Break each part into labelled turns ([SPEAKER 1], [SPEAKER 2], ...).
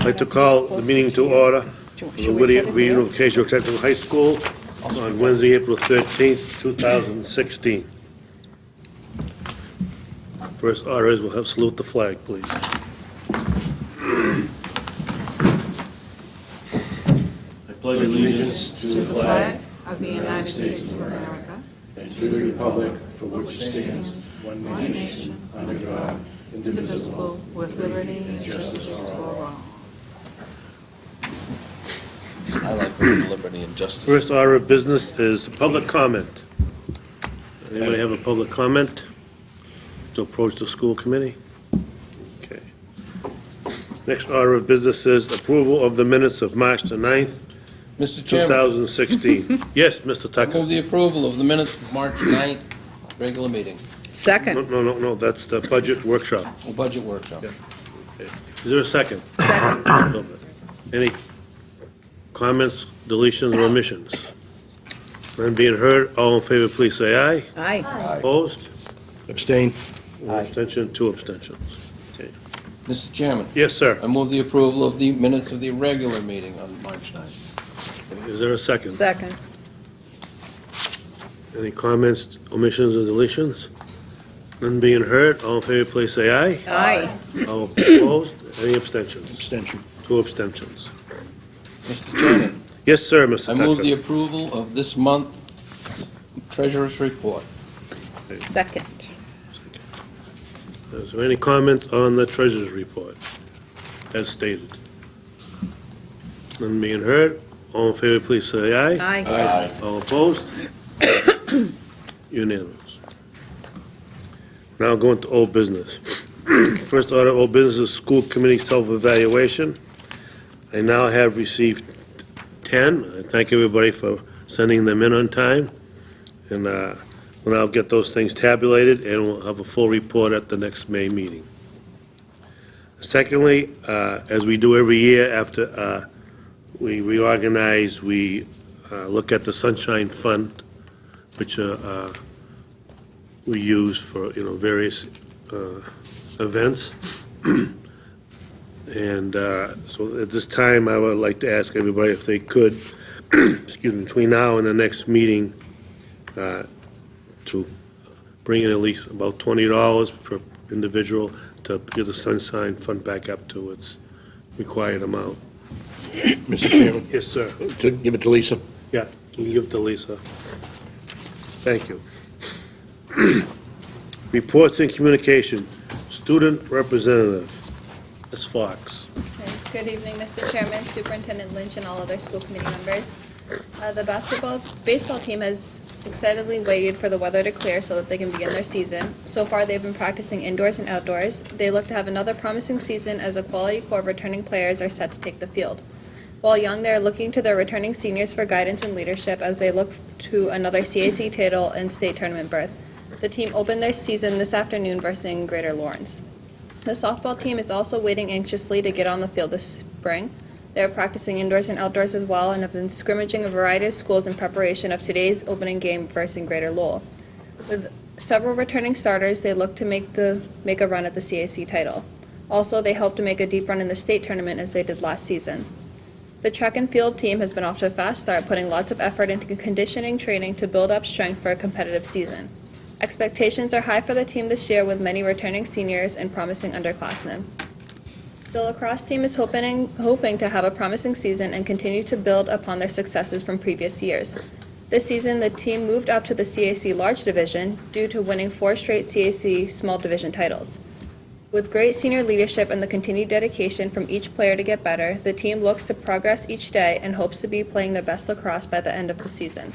[SPEAKER 1] I'd like to call the meeting to order for the Whittier Regional Vocational Technical High School on Wednesday, April 13th, 2016. First order is we'll have salute the flag, please. I pledge allegiance to the flag
[SPEAKER 2] of the United States of America
[SPEAKER 1] and to the republic for which it stands, one nation, under God,
[SPEAKER 2] indivisible, with liberty and justice for all.
[SPEAKER 3] I like liberty and justice.
[SPEAKER 1] First order of business is public comment. Anybody have a public comment to approach the school committee? Okay. Next order of business is approval of the minutes of March the 9th,
[SPEAKER 3] Mr. Chairman,
[SPEAKER 1] 2016. Yes, Mr.
[SPEAKER 3] move
[SPEAKER 1] Tucker.
[SPEAKER 3] the approval of the minutes of March 9th, regular meeting,
[SPEAKER 2] Second.
[SPEAKER 1] No, that's the budget workshop.
[SPEAKER 3] or budget workshop.
[SPEAKER 1] Yeah. Okay. Is there a second?
[SPEAKER 2] Second.
[SPEAKER 1] Any comments, deletions, or omissions? None being heard, all in favor, please say aye.
[SPEAKER 2] Aye.
[SPEAKER 1] Opposed?
[SPEAKER 4] Abstain.
[SPEAKER 1] One abstention, two abstentions. Okay.
[SPEAKER 3] Mr. Chairman,
[SPEAKER 1] Yes, sir.
[SPEAKER 3] I move the approval of the minutes of the regular meeting on March 9th.
[SPEAKER 1] Is there a second?
[SPEAKER 2] Second.
[SPEAKER 1] Any comments, omissions, or deletions? None being heard, all in favor, please say aye.
[SPEAKER 2] Aye.
[SPEAKER 1] All opposed? Any abstentions?
[SPEAKER 4] Abstention.
[SPEAKER 1] Two abstentions.
[SPEAKER 3] Mr. Chairman,
[SPEAKER 1] Yes, sir, Mr.
[SPEAKER 3] I
[SPEAKER 1] Tucker.
[SPEAKER 3] move the approval of this month treasurer's report.
[SPEAKER 2] Second.
[SPEAKER 1] Is there any comments on the treasurer's report, as stated? None being heard, all in favor, please say aye.
[SPEAKER 2] Aye.
[SPEAKER 1] All opposed? Unanimous. Now going to old business. First order of old business is school committee self-evaluation. I now have received 10. I thank everybody for sending them in on time. And when I'll get those things tabulated, and we'll have a full report at the next May meeting. Secondly, as we do every year after we reorganize, we look at the Sunshine Fund, which we use for, various events. And so at this time, I would like to ask everybody if they could, excuse me, between now and the next meeting, to bring in at least about $20 per individual to get the Sunshine Fund back up to its required amount.
[SPEAKER 4] Mr. Chairman,
[SPEAKER 1] Yes, sir.
[SPEAKER 4] to give it to Lisa.
[SPEAKER 1] Yeah, you can give it to Lisa. Thank you. Reports and communication. Student representative, Ms. Fox.
[SPEAKER 5] Okay. Good evening, Mr. Chairman, Superintendent Lynch, and all other school committee members. The baseball team has excitedly waited for the weather to clear so that they can begin their season. So far, they've been practicing indoors and outdoors. They look to have another promising season as a quality core of returning players are set to take the field. While young, they are looking to their returning seniors for guidance and leadership as they look to another CAC title and state tournament berth. The team opened their season this afternoon versus Greater Lawrence. The softball team is also waiting anxiously to get on the field this spring. They are practicing indoors and outdoors as well and have been scrimmaging a variety of schools in preparation of today's opening game versus Greater Lowell. With several returning starters, they look to make a run at the CAC title. Also, they hope to make a deep run in the state tournament as they did last season. The track and field team has been off to a fast start, putting lots of effort into conditioning training to build up strength for a competitive season. Expectations are high for the team this year with many returning seniors and promising underclassmen. The lacrosse team is hoping to have a promising season and continue to build upon their successes from previous years. This season, the team moved up to the CAC Large Division due to winning 4 straight CAC Small Division titles. With great senior leadership and the continued dedication from each player to get better, the team looks to progress each day and hopes to be playing their best lacrosse by the end of the season.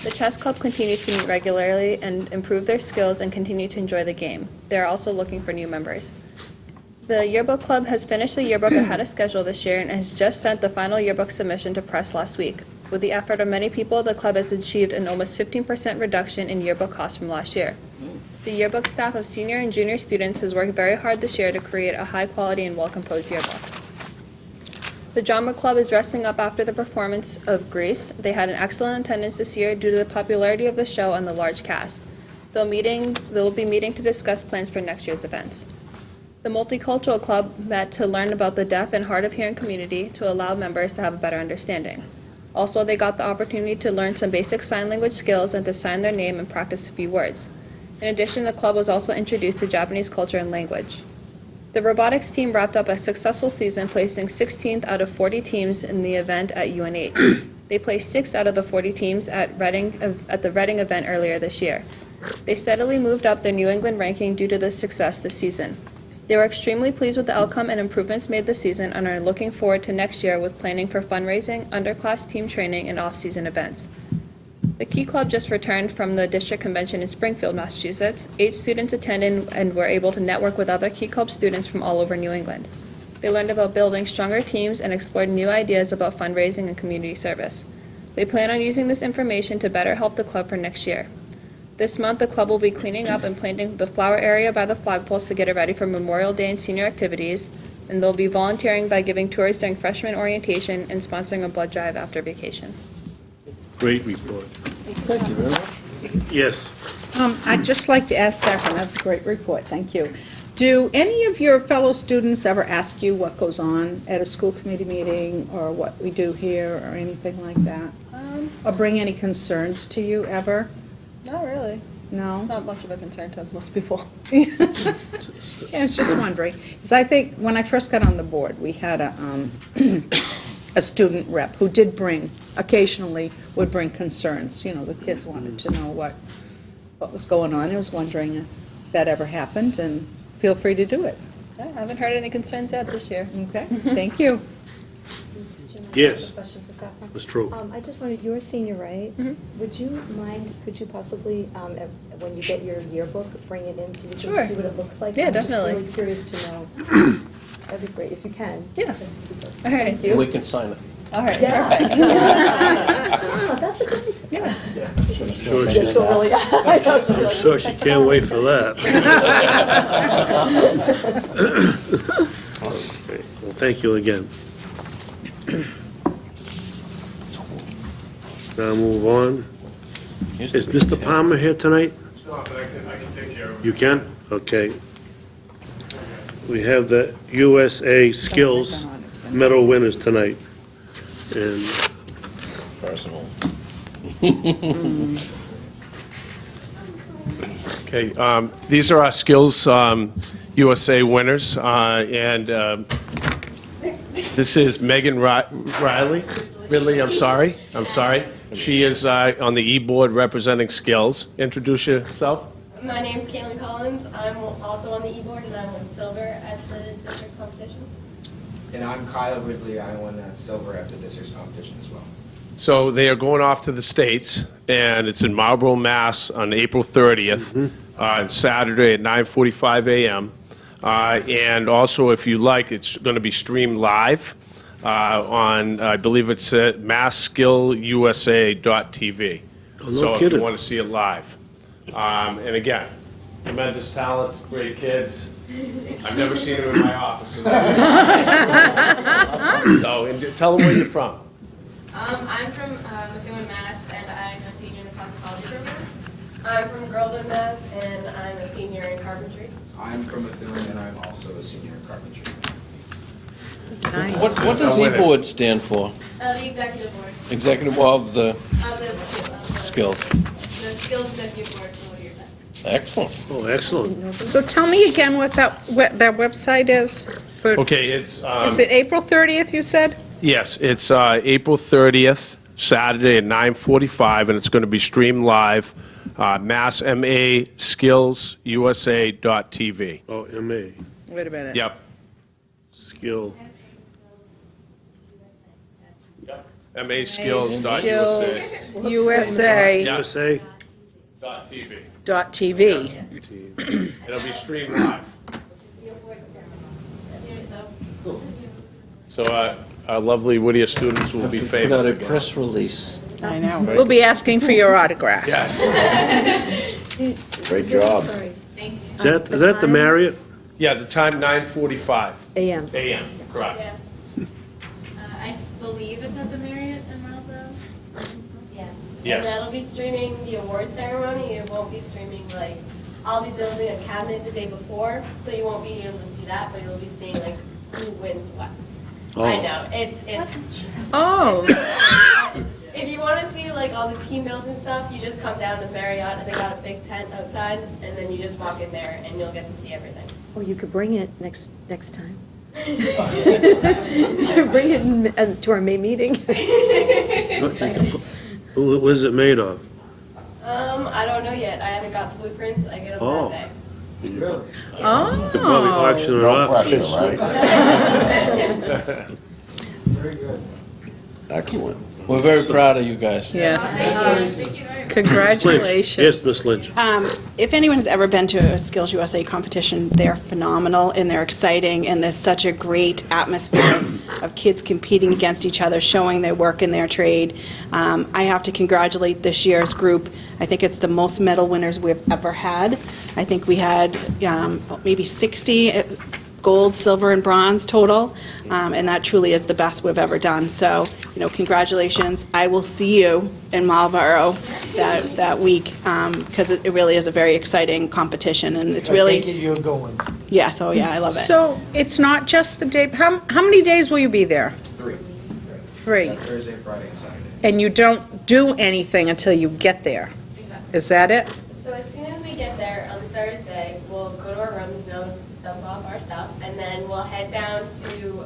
[SPEAKER 5] The chess club continues to meet regularly and improve their skills and continue to enjoy the game. They are also looking for new members. The yearbook club has finished the yearbook ahead of schedule this year and has just sent the final yearbook submission to press last week. With the effort of many people, the club has achieved an almost 15% reduction in yearbook costs from last year. The yearbook staff of senior and junior students has worked very hard this year to create a high-quality and well-composed yearbook. The drama club is resting up after the performance of Grease. They had an excellent attendance this year due to the popularity of the show and the large cast. They'll be meeting to discuss plans for next year's events. The Multicultural Club met to learn about the deaf and hard of hearing community to allow members to have a better understanding. Also, they got the opportunity to learn some basic sign language skills and to sign their name and practice a few words. In addition, the club was also introduced to Japanese culture and language. The robotics team wrapped up a successful season, placing 16th out of 40 teams in the event at UNH. They placed 6 out of the 40 teams at the Reading event earlier this year. They steadily moved up their New England ranking due to the success this season. They were extremely pleased with the outcome and improvements made this season and are looking forward to next year with planning for fundraising, underclass team training, and off-season events. The Key Club just returned from the district convention in Springfield, Massachusetts. 8 students attended and were able to network with other Key Club students from all over New England. They learned about building stronger teams and explored new ideas about fundraising and community service. They plan on using this information to better help the club for next year. This month, the club will be cleaning up and planting the flower area by the flagpoles to get it ready for Memorial Day and senior activities, and they'll be volunteering by giving tours during freshman orientation and sponsoring a blood drive after vacation.
[SPEAKER 1] Great report.
[SPEAKER 3] Thank you very much.
[SPEAKER 1] Yes.
[SPEAKER 6] I'd just like to ask Saffron, that's a great report, thank you. Do any of your fellow students ever ask you what goes on at a school committee meeting or what we do here or anything like that? Or bring any concerns to you ever?
[SPEAKER 5] Not really.
[SPEAKER 6] No?
[SPEAKER 5] Not much of a concern to most people.
[SPEAKER 6] Yeah, I was just wondering, because I think when I first got on the board, we had a student rep who did occasionally would bring concerns. You know, the kids wanted to know what was going on. I was wondering if that ever happened, and feel free to do it.
[SPEAKER 5] I haven't heard any concerns yet this year.
[SPEAKER 6] Okay, thank you.
[SPEAKER 1] Yes.
[SPEAKER 7] A question for Saffron.
[SPEAKER 1] Ms. True.
[SPEAKER 7] I just wondered, you're a senior, right? Would you mind, could you possibly, when you get your yearbook, bring it in so we can
[SPEAKER 5] Sure.
[SPEAKER 7] see what it looks like?
[SPEAKER 5] Yeah,
[SPEAKER 7] I'm
[SPEAKER 5] definitely.
[SPEAKER 7] just really curious to know. That'd be great, if you can.
[SPEAKER 5] Yeah.
[SPEAKER 7] That'd be super.
[SPEAKER 5] All right.
[SPEAKER 6] you.
[SPEAKER 3] We can sign it.
[SPEAKER 5] All right,
[SPEAKER 7] Yeah.
[SPEAKER 5] perfect.
[SPEAKER 7] Oh, that's a good.
[SPEAKER 5] Yeah.
[SPEAKER 1] Sure
[SPEAKER 7] Yeah,
[SPEAKER 1] she's,
[SPEAKER 7] she'll really, I know, she'll be like,
[SPEAKER 1] sure she can't wait for that. Okay, well, thank you again. Now move on. Is Mr. Palmer here tonight?
[SPEAKER 8] No, but I can take care of it.
[SPEAKER 1] You can? Okay. We have the USA Skills Medal winners tonight. And
[SPEAKER 4] Personal.
[SPEAKER 8] Okay, these are our Skills USA winners, and this is Megan Ridley, I'm sorry. She is on the E-Board representing Skills. Introduce yourself.
[SPEAKER 9] My name's Caitlin Collins. I'm also on the e-board and I won silver at the district's competition.
[SPEAKER 10] And I'm Kyle Ridley. I won silver at the district's competition as well.
[SPEAKER 8] So they are going off to the States, and it's in Marlborough, Mass. On April 30th, Saturday at 9:45 a.m. And also, if you like, it's going to be streamed live on, I believe it's masskillusa.tv.
[SPEAKER 1] Oh, no
[SPEAKER 8] So if
[SPEAKER 1] kidding.
[SPEAKER 8] you want to see it live. And again, tremendous talent, great kids. I've never seen them in my office. So, and tell them where you're from.
[SPEAKER 9] I'm from Methuen, Mass. And I'm a senior in the cosmetology program. I'm from Girlden, Mass. And I'm a senior in carpentry.
[SPEAKER 10] I'm from Methuen, and I'm also a senior in carpentry.
[SPEAKER 3] What does E-Board stand for?
[SPEAKER 9] The executive board
[SPEAKER 3] Executive of the
[SPEAKER 9] of the
[SPEAKER 3] Skills.
[SPEAKER 9] The skills executive board for Whittier Tech.
[SPEAKER 3] Excellent.
[SPEAKER 1] Oh, excellent.
[SPEAKER 6] So tell me again what that website is.
[SPEAKER 8] Okay, it's,
[SPEAKER 6] Is it April 30th, you said?
[SPEAKER 8] yes, it's April 30th, Saturday at 9:45, and it's going to be streamed live, masskillusa.tv.
[SPEAKER 1] Oh, MA,
[SPEAKER 6] Wait a minute.
[SPEAKER 8] Yep.
[SPEAKER 1] skill.
[SPEAKER 8] maskills.usa.
[SPEAKER 6] Skills USA
[SPEAKER 8] Yeah.
[SPEAKER 1] USA?
[SPEAKER 8] .tv.
[SPEAKER 6] .tv.
[SPEAKER 8] It'll be streamed live. So our lovely Whittier students will be
[SPEAKER 3] Put
[SPEAKER 8] famous
[SPEAKER 3] out a
[SPEAKER 8] again.
[SPEAKER 3] press release.
[SPEAKER 6] I know. We'll be asking for your autographs.
[SPEAKER 8] Yes.
[SPEAKER 4] Great job.
[SPEAKER 7] Sorry.
[SPEAKER 9] Thank you.
[SPEAKER 1] Is that the Marriott?
[SPEAKER 8] Yeah, the time 9:45
[SPEAKER 7] AM.
[SPEAKER 8] a.m., correct.
[SPEAKER 9] Yeah. I believe it's at the Marriott in Marlboro. Yes.
[SPEAKER 8] Yes.
[SPEAKER 9] And that'll be streaming the award ceremony. It won't be streaming like I'll be building a cabinet the day before, so you won't be able to see that, but you'll be seeing like who wins what.
[SPEAKER 1] Oh.
[SPEAKER 9] I know, it's.
[SPEAKER 6] Oh,
[SPEAKER 9] If you want to see like all the team builds and stuff, you just come down to Marriott and they got a big tent outside, and then you just walk in there and you'll get to see everything.
[SPEAKER 7] Or you could bring it next time. Bring it to our May meeting.
[SPEAKER 1] What is it made of?
[SPEAKER 9] I don't know yet. I haven't got the blueprints. I get them
[SPEAKER 1] Oh.
[SPEAKER 9] that day.
[SPEAKER 1] You could probably auction it
[SPEAKER 4] No
[SPEAKER 1] off.
[SPEAKER 4] pressure, right? Excellent.
[SPEAKER 3] We're very proud of you guys.
[SPEAKER 6] yes.
[SPEAKER 9] Thank you very much.
[SPEAKER 6] Congratulations.
[SPEAKER 1] Yes, Ms. Lynch.
[SPEAKER 11] If anyone has ever been to a Skills USA competition, they're phenomenal and they're exciting, and there's such a great atmosphere of kids competing against each other, showing their work in their trade. I have to congratulate this year's group. I think it's the most medal winners we've ever had. I think we had maybe 60 gold, silver, and bronze total, and that truly is the best we've ever done. So, congratulations. I will see you in Marlboro that week, because it really is a very exciting competition, and it's really...
[SPEAKER 10] I think you're going.
[SPEAKER 11] Yes, oh yeah, I love it.
[SPEAKER 6] So it's not just the day, how many days will you be there?
[SPEAKER 10] 3.
[SPEAKER 6] 3.
[SPEAKER 10] Thursday, Friday, and Saturday.
[SPEAKER 6] And you don't do anything until you get there? Is that it?
[SPEAKER 9] So as soon as we get there on Thursday, we'll go to our rooms, dump off our stuff, and then we'll head down to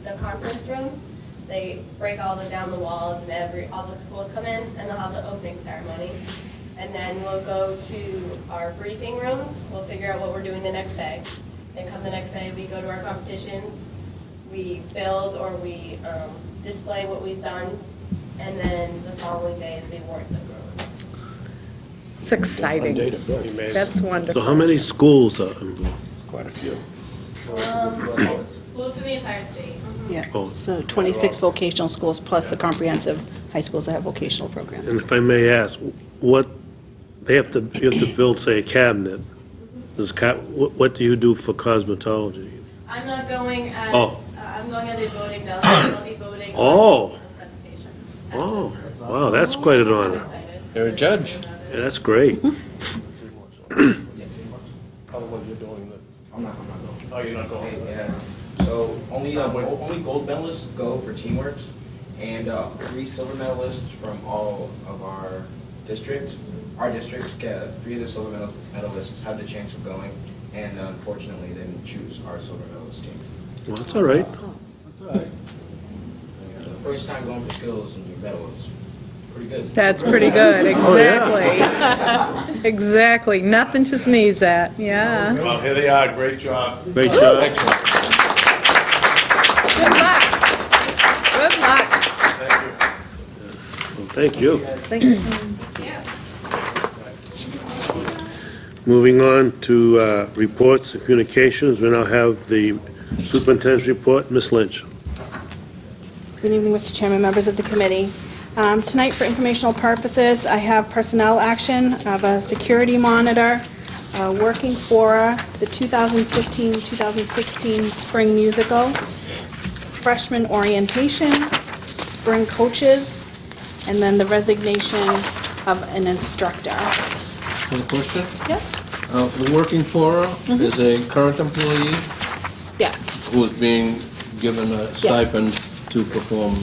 [SPEAKER 9] the conference rooms. They break all down the walls, and all the schools come in, and they'll have the opening ceremony. And then we'll go to our briefing rooms. We'll figure out what we're doing the next day. Then come the next day, we go to our competitions. We build or we display what we've done, and then the following day is the award ceremony.
[SPEAKER 6] It's exciting. That's wonderful.
[SPEAKER 1] So how many schools are involved?
[SPEAKER 4] Quite a few.
[SPEAKER 9] Schools for the entire state.
[SPEAKER 11] Yeah,
[SPEAKER 1] Oh.
[SPEAKER 11] so 26 vocational schools plus the comprehensive high schools that have vocational
[SPEAKER 1] And
[SPEAKER 11] programs.
[SPEAKER 1] if I may ask, you have to build, say, a cabinet. What do you do for cosmetology?
[SPEAKER 9] I'm not going as,
[SPEAKER 1] Oh.
[SPEAKER 9] I'm going as a voting delegate. I'll be voting
[SPEAKER 1] Oh.
[SPEAKER 9] on the presentations.
[SPEAKER 1] Oh, wow, that's quite an honor.
[SPEAKER 3] You're a judge.
[SPEAKER 1] Yeah, that's great.
[SPEAKER 10] I'm not going.
[SPEAKER 1] Oh, you're not going?
[SPEAKER 10] Yeah. So only gold medalists go for teamwork, and 3 silver medalists from all of our districts. Our districts get 3 of the silver medalists have the chance of going, and unfortunately, they didn't choose our silver medalist team.
[SPEAKER 1] Well, that's all right.
[SPEAKER 10] The first time going for skills and your medal is pretty good.
[SPEAKER 6] That's pretty good,
[SPEAKER 1] Oh,
[SPEAKER 6] exactly. Exactly, nothing to sneeze at, yeah.
[SPEAKER 8] Well, here they are, great job.
[SPEAKER 1] Great job.
[SPEAKER 3] Excellent.
[SPEAKER 6] Good luck. Good luck.
[SPEAKER 1] Well, thank you.
[SPEAKER 7] Thank you.
[SPEAKER 1] Moving on to reports and communications, we now have the superintendent's report. Ms. Lynch.
[SPEAKER 11] Good evening, Mr. Chairman, members of the committee. Tonight, for informational purposes, I have personnel action of a security monitor, working for the 2015-2016 spring musical, freshman orientation, spring coaches, and then the resignation of an instructor.
[SPEAKER 3] One question?
[SPEAKER 11] Yep.
[SPEAKER 3] The working for her is a current employee
[SPEAKER 11] Yes.
[SPEAKER 3] who is being given a stipend to perform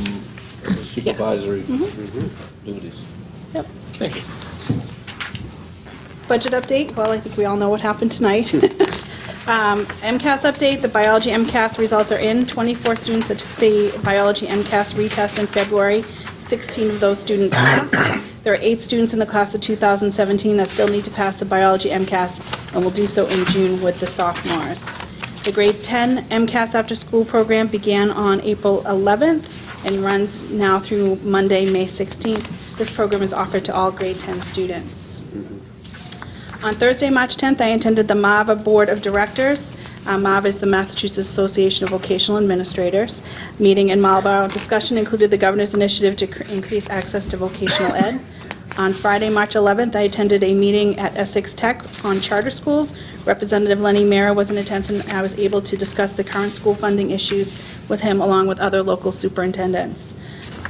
[SPEAKER 3] supervisory duties.
[SPEAKER 11] Yep.
[SPEAKER 3] Thank you.
[SPEAKER 11] Budget update, well, I think we all know what happened tonight. MCAS update, the biology MCAS results are in. 24 students that took the biology MCAS retest in February. 16 of those students passed. There are 8 students in the class of 2017 that still need to pass the biology MCAS and will do so in June with the sophomores. The grade 10 MCAS after-school program began on April 11th and runs now through Monday, May 16th. This program is offered to all grade 10 students. On Thursday, March 10th, I attended the MAVA Board of Directors. MAVA is the Massachusetts Association of Vocational Administrators. Meeting in Marlborough. Discussion included the governor's initiative to increase access to vocational ed. On Friday, March 11th, I attended a meeting at Essex Tech on charter schools. Representative Lenny Mara was in attendance, and I was able to discuss the current school funding issues with him, along with other local superintendents.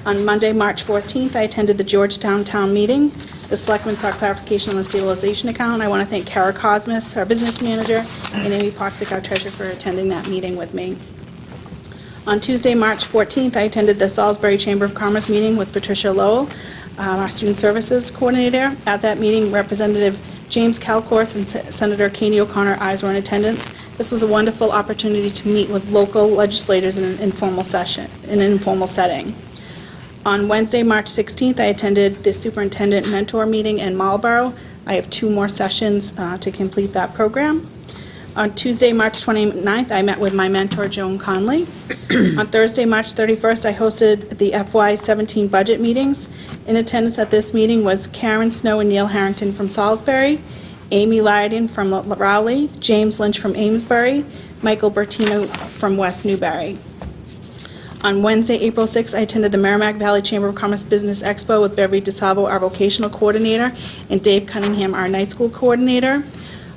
[SPEAKER 11] On Monday, March 14th, I attended the Georgetown Town Meeting. The selectmen sought clarification on the stabilization account. I want to thank Kara Cosmas, our business manager, and Amy Poxic, our treasurer, for attending that meeting with me. On Tuesday, March 14th, I attended the Salisbury Chamber of Commerce meeting with Patricia Lowell, our Student Services Coordinator. At that meeting, Representative James Calcourse and Senator Caney O'Connor Eyes were in attendance. This was a wonderful opportunity to meet with local legislators in an informal setting. On Wednesday, March 16th, I attended the Superintendent Mentor meeting in Marlborough. I have 2 more sessions to complete that program. On Tuesday, March 29th, I met with my mentor, Joan Conley. On Thursday, March 31st, I hosted the FY17 budget meetings. In attendance at this meeting was Karen Snow and Neil Harrington from Salisbury, Amy Lyden from Rowley, James Lynch from Amesbury, Michael Bertino from West Newbury. On Wednesday, April 6th, I attended the Merrimack Valley Chamber of Commerce Business Expo with Beverly DeSalvo, our vocational coordinator, and Dave Cunningham, our night school coordinator.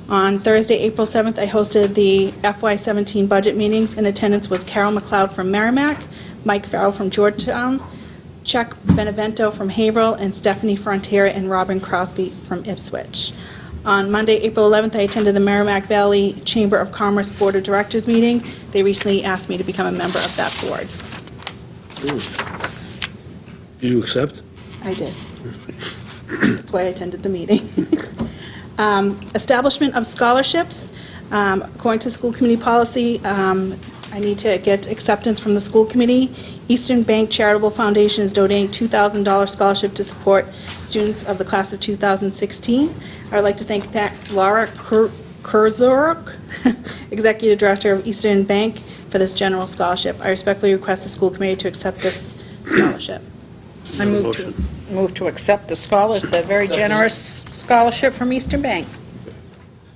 [SPEAKER 11] On Thursday, April 7th, I hosted the FY17 budget meetings. In attendance was Carol McLeod from Merrimack, Mike Farrell from Georgetown, Chuck Benevento from Haverhill, and Stephanie Frontier and Robin Crosby from Ipswich. On Monday, April 11th, I attended the Merrimack Valley Chamber of Commerce Board of Directors meeting. They recently asked me to become a member of that board.
[SPEAKER 1] Do you accept?
[SPEAKER 11] I did. That's why I attended the meeting. Establishment of scholarships. According to school committee policy, I need to get acceptance from the school committee. Eastern Bank Charitable Foundation is donating $2,000 scholarship to support students of the class of 2016. I would like to thank Laura Kurzurk, Executive Director of Eastern Bank, for this general scholarship. I respectfully request the school committee to accept this scholarship.
[SPEAKER 6] I move to accept the very generous scholarship from Eastern Bank.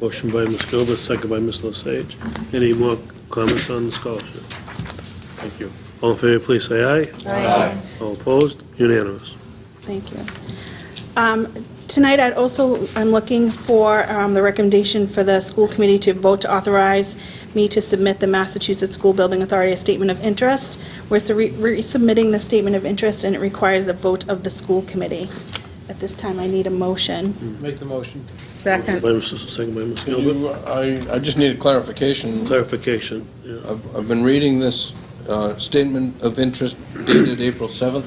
[SPEAKER 1] Motion by Ms. Gilbert, second by Ms. Lesage. Any more comments on the scholarship? Thank you. All in favor, please say aye.
[SPEAKER 11] Aye.
[SPEAKER 1] All opposed? Unanimous.
[SPEAKER 11] Thank you. Tonight, I'm looking for the recommendation for the school committee to vote to authorize me to submit the Massachusetts School Building Authority a statement of interest. We're resubmitting the statement of interest, and it requires a vote of the school committee. At this time, I need a motion.
[SPEAKER 3] Make the motion.
[SPEAKER 6] Second.
[SPEAKER 1] Second by Ms. Gilbert.
[SPEAKER 3] I just need a clarification.
[SPEAKER 1] Clarification. Yeah.
[SPEAKER 3] I've been reading this statement of interest dated April 7th.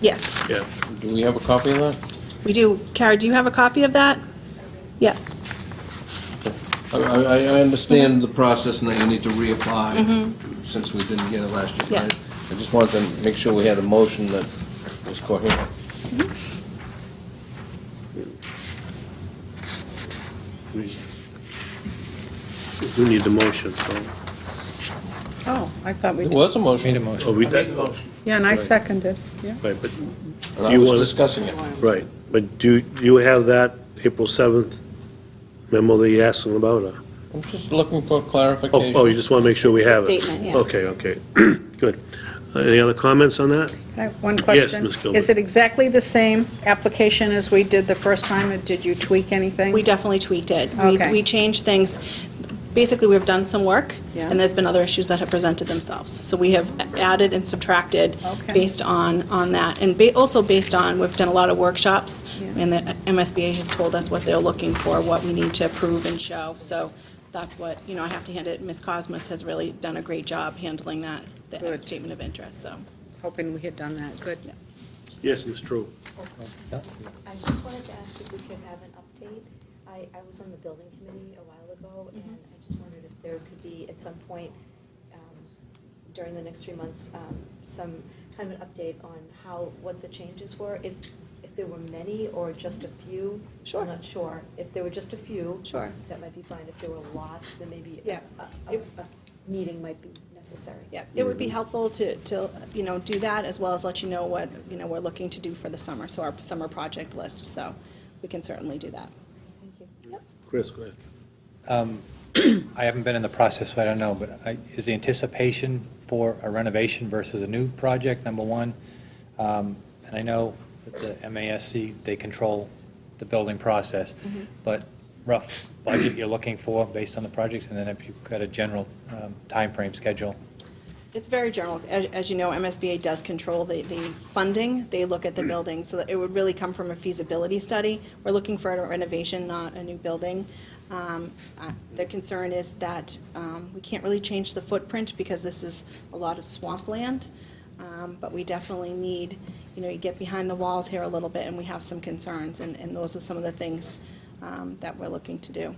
[SPEAKER 11] Yes,
[SPEAKER 1] Yeah.
[SPEAKER 3] Do we have a copy of that?
[SPEAKER 11] we do. Kara, do you have a copy of that? Yeah.
[SPEAKER 3] I understand the process and that you need to reapply since we didn't get it last year. right?
[SPEAKER 11] Yes.
[SPEAKER 3] I just wanted to make sure we had a motion that was coherent.
[SPEAKER 1] We need the motion, so.
[SPEAKER 6] Oh, I thought we
[SPEAKER 3] There
[SPEAKER 6] did.
[SPEAKER 3] was a motion.
[SPEAKER 1] Oh, we did?
[SPEAKER 6] Yeah, and I seconded, yeah.
[SPEAKER 1] Right, but,
[SPEAKER 3] And I
[SPEAKER 1] You
[SPEAKER 3] was
[SPEAKER 1] wanna-
[SPEAKER 3] discussing it.
[SPEAKER 1] right, but do you have that April 7th memo that you're asking about? Or?
[SPEAKER 3] I'm just looking for clarification.
[SPEAKER 1] Oh, you just want to make sure we have it?
[SPEAKER 11] Statement, yeah.
[SPEAKER 1] Okay, good. Any other comments on that?
[SPEAKER 6] I have one question.
[SPEAKER 1] Yes, Ms. Gilbert.
[SPEAKER 6] Is it exactly the same application as we did the first time, or did you tweak anything?
[SPEAKER 11] We definitely tweaked it.
[SPEAKER 6] Okay.
[SPEAKER 11] We changed things. Basically, we've done some work,
[SPEAKER 6] Yeah.
[SPEAKER 11] and there's been other issues that have presented themselves. So we have added and subtracted
[SPEAKER 6] Okay.
[SPEAKER 11] based on that. And also based on, we've done a lot of workshops,
[SPEAKER 6] Yeah.
[SPEAKER 11] and the MSBA has told us what they're looking for, what we need to prove and show. So that's what, I have to hand it, Ms. Cosmas has really done a great job handling that, the
[SPEAKER 6] Good.
[SPEAKER 11] statement of interest, so.
[SPEAKER 6] I was hoping we had done that, good.
[SPEAKER 1] Yes, Ms. True.
[SPEAKER 7] I just wanted to ask if we could have an update. I was on the building committee a while ago, and I just wondered if there could be, at some point, during the next 3 months, some kind of an update on what the changes were, if there were many or just a few.
[SPEAKER 11] Sure.
[SPEAKER 7] I'm not sure. If there were just a few.
[SPEAKER 11] Sure.
[SPEAKER 7] That might be fine. If there were lots, then maybe
[SPEAKER 11] Yeah.
[SPEAKER 7] a meeting might be necessary.
[SPEAKER 11] Yeah, it would be helpful to do that, as well as let you know what, we're looking to do for the summer, so our summer project list, so we can certainly do that.
[SPEAKER 7] Thank you. Yep.
[SPEAKER 1] Chris, go ahead.
[SPEAKER 12] I haven't been in the process, so I don't know, but is the anticipation for a renovation versus a new project, number one? And I know that the MASC, they control the building process, but rough budget you're looking for based on the project, and then if you've got a general timeframe schedule?
[SPEAKER 11] It's very general. As you know, MSBA does control the funding. They look at the building, so that it would really come from a feasibility study. We're looking for a renovation, not a new building. The concern is that we can't really change the footprint because this is a lot of swampland. But we definitely need, you get behind the walls here a little bit, and we have some concerns, and those are some of the things that we're looking to do.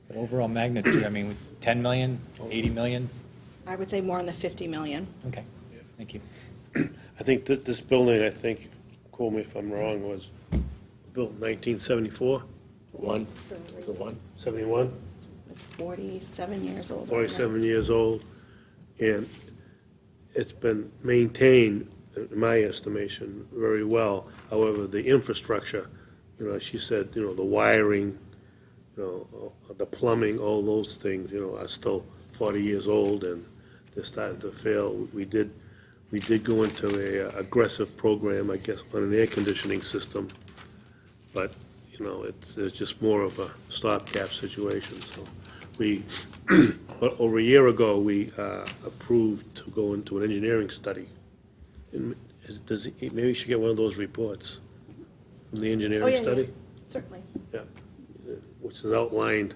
[SPEAKER 12] But overall magnitude, 10 million, 80 million?
[SPEAKER 11] I would say more in the 50 million.
[SPEAKER 12] Okay, thank you.
[SPEAKER 1] I think that this building, quote me if I'm wrong, was built in 1974,
[SPEAKER 3] One, the one.
[SPEAKER 1] 71,
[SPEAKER 11] It's 47 years old.
[SPEAKER 1] 47 years old, and it's been maintained, in my estimation, very well. However, the infrastructure, as she said, the wiring, the plumbing, all those things, are still 40 years old, and they're starting to fail. We did go into a aggressive program, I guess, on an air conditioning system, but, it's just more of a stopgap situation. So we, over a year ago, we approved to go into an engineering study. And maybe you should get one of those reports from the engineering study?
[SPEAKER 11] Yeah. Certainly.
[SPEAKER 1] Yeah, which is outlined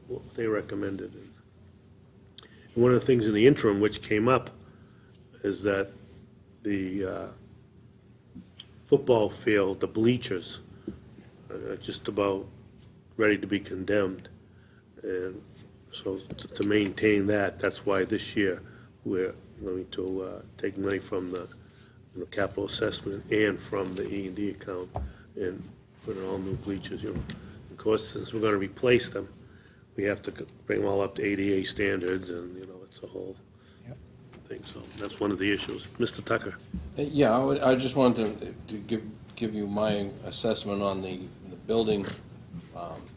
[SPEAKER 1] what they recommended. And one of the things in the interim which came up is that the football field, the bleachers, are just about ready to be condemned. And so to maintain that, that's why this year we're going to take money from the capital assessment and from the E&D account and put in all new bleachers. Of course, since we're going to replace them, we have to bring them all up to ADA standards, and it's a whole thing. So that's one of the issues. Mr. Tucker.
[SPEAKER 3] Yeah, I just wanted to give you my assessment on the building,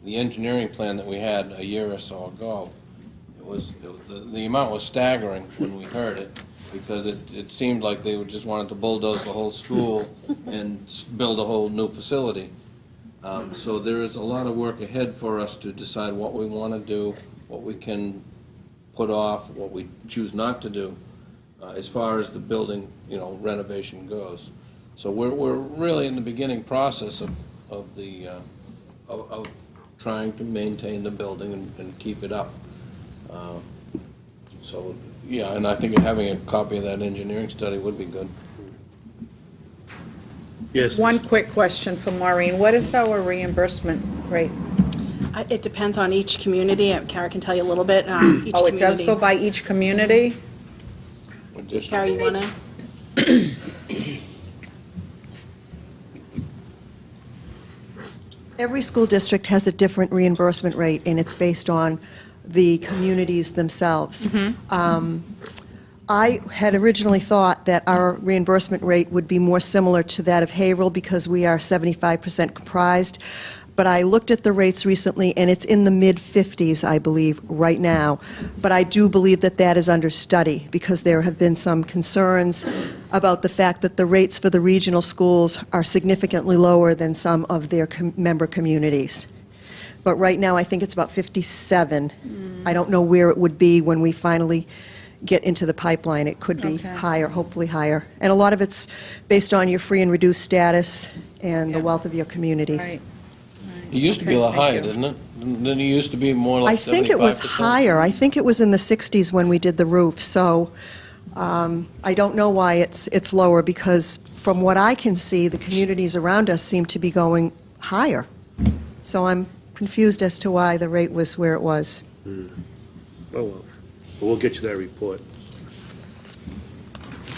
[SPEAKER 3] the engineering plan that we had a year or so ago. The amount was staggering when we heard it, because it seemed like they just wanted to bulldoze the whole school and build a whole new facility. So there is a lot of work ahead for us to decide what we want to do, what we can put off, what we choose not to do, as far as the building, renovation goes. So we're really in the beginning process of trying to maintain the building and keep it up. So, yeah, and I think having a copy of that engineering study would be good.
[SPEAKER 1] Yes.
[SPEAKER 6] One quick question for Maureen. What is our reimbursement rate?
[SPEAKER 11] It depends on each community. Kara can tell you a little bit.
[SPEAKER 6] Oh, it does go by each community?
[SPEAKER 11] Kara, you want to?
[SPEAKER 13] Every school district has a different reimbursement rate, and it's based on the communities themselves. I had originally thought that our reimbursement rate would be more similar to that of Haverhill because we are 75% comprised, but I looked at the rates recently, and it's in the mid-50s, I believe, right now. But I do believe that that is under study because there have been some concerns about the fact that the rates for the regional schools are significantly lower than some of their member communities. But right now, I think it's about 57. I don't know where it would be when we finally get into the pipeline. It could be higher, hopefully higher. And a lot of it's based on your free and reduced status and the wealth of your communities.
[SPEAKER 6] Right.
[SPEAKER 3] It used to be a lot higher, didn't it? Didn't it used to be more like 75%?
[SPEAKER 13] I think it was higher. I think it was in the 60s when we did the roof. So I don't know why it's lower, because from what I can see, the communities around us seem to be going higher. So I'm confused as to why the rate was where it was.
[SPEAKER 1] Oh, well. But we'll get you that report.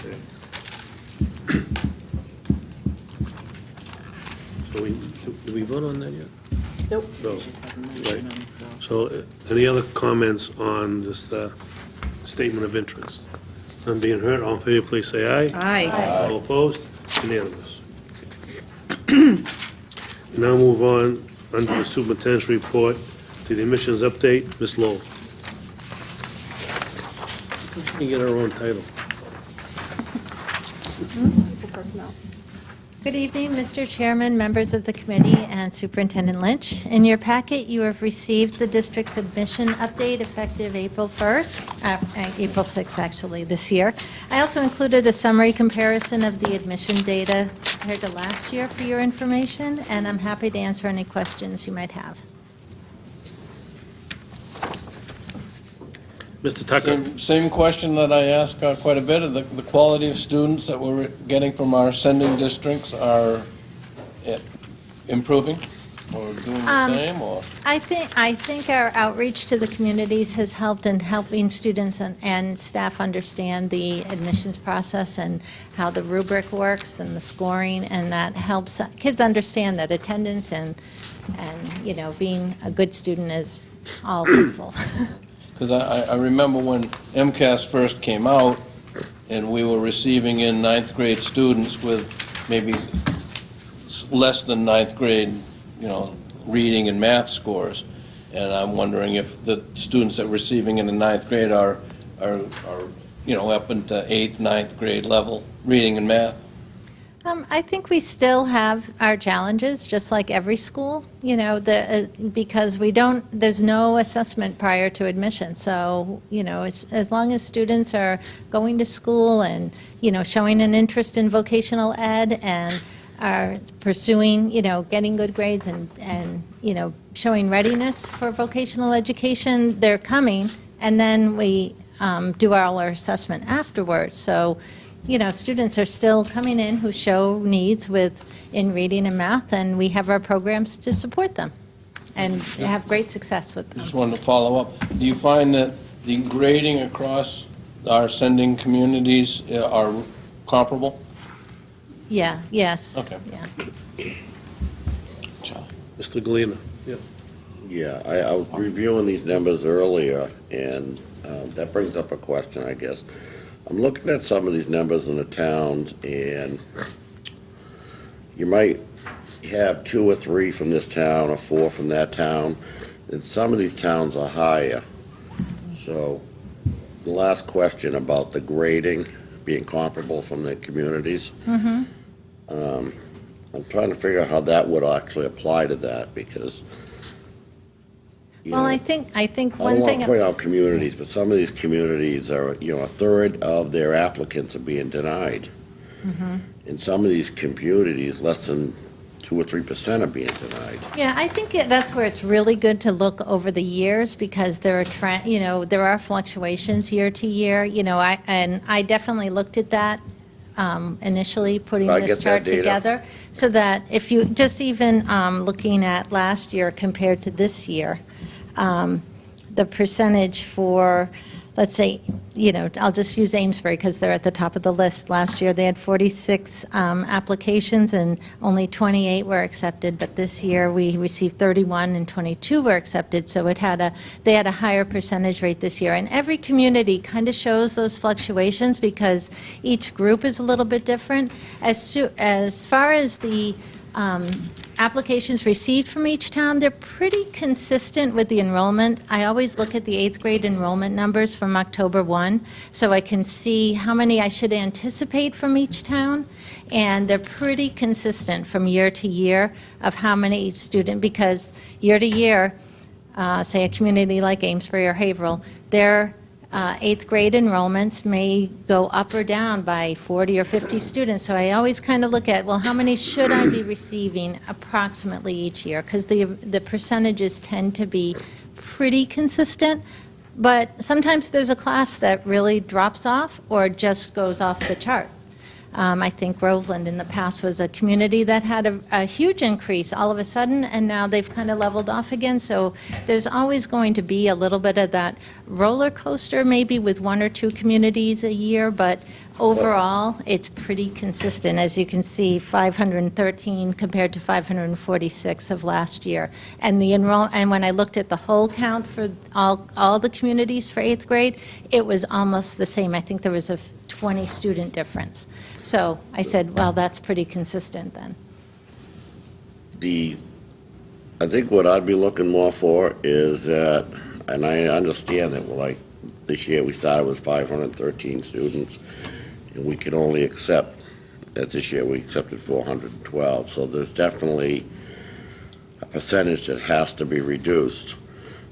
[SPEAKER 1] Okay. So did we vote on that yet?
[SPEAKER 11] Nope.
[SPEAKER 1] No. Right. So any other comments on this statement of interest? None being heard, all in favor, please say aye.
[SPEAKER 6] Aye.
[SPEAKER 1] All opposed? Unanimous. Now move on, under the superintendent's report, to the admissions update. Ms. Lowell. She can get her own title.
[SPEAKER 11] Personnel.
[SPEAKER 14] Good evening, Mr. Chairman, members of the committee, and Superintendent Lynch. In your packet, you have received the district's admission update effective April 1st, April 6th, actually, this year. I also included a summary comparison of the admission data compared to last year for your information, and I'm happy to answer any questions you might have.
[SPEAKER 1] Mr. Tucker?
[SPEAKER 3] Same question that I ask quite a bit, of the quality of students that we're getting from our sending districts are improving or doing the same, or?
[SPEAKER 14] I think our outreach to the communities has helped in helping students and staff understand the admissions process and how the rubric works and the scoring, and that helps kids understand that attendance and being a good student is all helpful.
[SPEAKER 3] Because I remember when MCAS first came out, and we were receiving in ninth grade students with maybe less than ninth grade, reading and math scores. And I'm wondering if the students that we're receiving in the ninth grade are up into eighth, ninth grade level reading and math.
[SPEAKER 14] I think we still have our challenges, just like every school, because there's no assessment prior to admission. So, as long as students are going to school and, showing an interest in vocational ed and are pursuing, getting good grades and showing readiness for vocational education, they're coming, and then we do all our assessment afterwards. So, students are still coming in who show needs in reading and math, and we have our programs to support them and have great success with them.
[SPEAKER 3] Just wanted to follow up. Do you find that the grading across our sending communities are comparable?
[SPEAKER 14] Yeah, yes.
[SPEAKER 3] Okay.
[SPEAKER 14] Yeah.
[SPEAKER 1] Mr. Galena? Yeah.
[SPEAKER 4] Yeah, I was reviewing these numbers earlier, and that brings up a question, I guess. I'm looking at some of these numbers in the towns, and you might have 2 or 3 from this town or 4 from that town, and some of these towns are higher. So the last question about the grading being comparable from the communities.
[SPEAKER 14] Mm-hmm.
[SPEAKER 4] I'm trying to figure out how that would actually apply to that, because
[SPEAKER 14] I think
[SPEAKER 4] I
[SPEAKER 14] one
[SPEAKER 4] don't want
[SPEAKER 14] thing.
[SPEAKER 4] to point out communities, but some of these communities are, a third of their applicants are being denied.
[SPEAKER 14] Mm-hmm.
[SPEAKER 4] In some of these communities, less than 2 or 3% are being denied.
[SPEAKER 14] Yeah, I think that's where it's really good to look over the years, because there are there are fluctuations year to year. I definitely looked at that initially putting
[SPEAKER 4] I
[SPEAKER 14] this
[SPEAKER 4] get that
[SPEAKER 14] chart
[SPEAKER 4] data.
[SPEAKER 14] together, so that if you just even looking at last year compared to this year, the percentage for, let's say, I'll just use Amesbury because they're at the top of the list. Last year, they had 46 applications and only 28 were accepted, but this year we received 31 and 22 were accepted, so they had a higher percentage rate this year. And every community kind of shows those fluctuations because each group is a little bit different. As far as the applications received from each town, they're pretty consistent with the enrollment. I always look at the 8th grade enrollment numbers from October 1, so I can see how many I should anticipate from each town, and they're pretty consistent from year to year of how many each student, because year to year, say a community like Amesbury or Haverhill, their 8th grade enrollments may go up or down by 40 or 50 students. So I always kind of look at, well, how many should I be receiving approximately each year? Because the percentages tend to be pretty consistent. But sometimes there's a class that really drops off or just goes off the chart. I think Groveland in the past was a community that had a huge increase all of a sudden, and now they've kind of leveled off again. So there's always going to be a little bit of that roller coaster, maybe with 1 or 2 communities a year, but overall, it's pretty consistent. As you can see, 513 compared to 546 of last year. And and when I looked at the whole count for all the communities for 8th grade, it was almost the same. I think there was a 20 student difference. So I said, well, that's pretty consistent then.
[SPEAKER 4] I think what I'd be looking more for is that, and I understand that, like, this year we started with 513 students, and we could only accept as this year we accepted 412. So there's definitely a percentage that has to be reduced.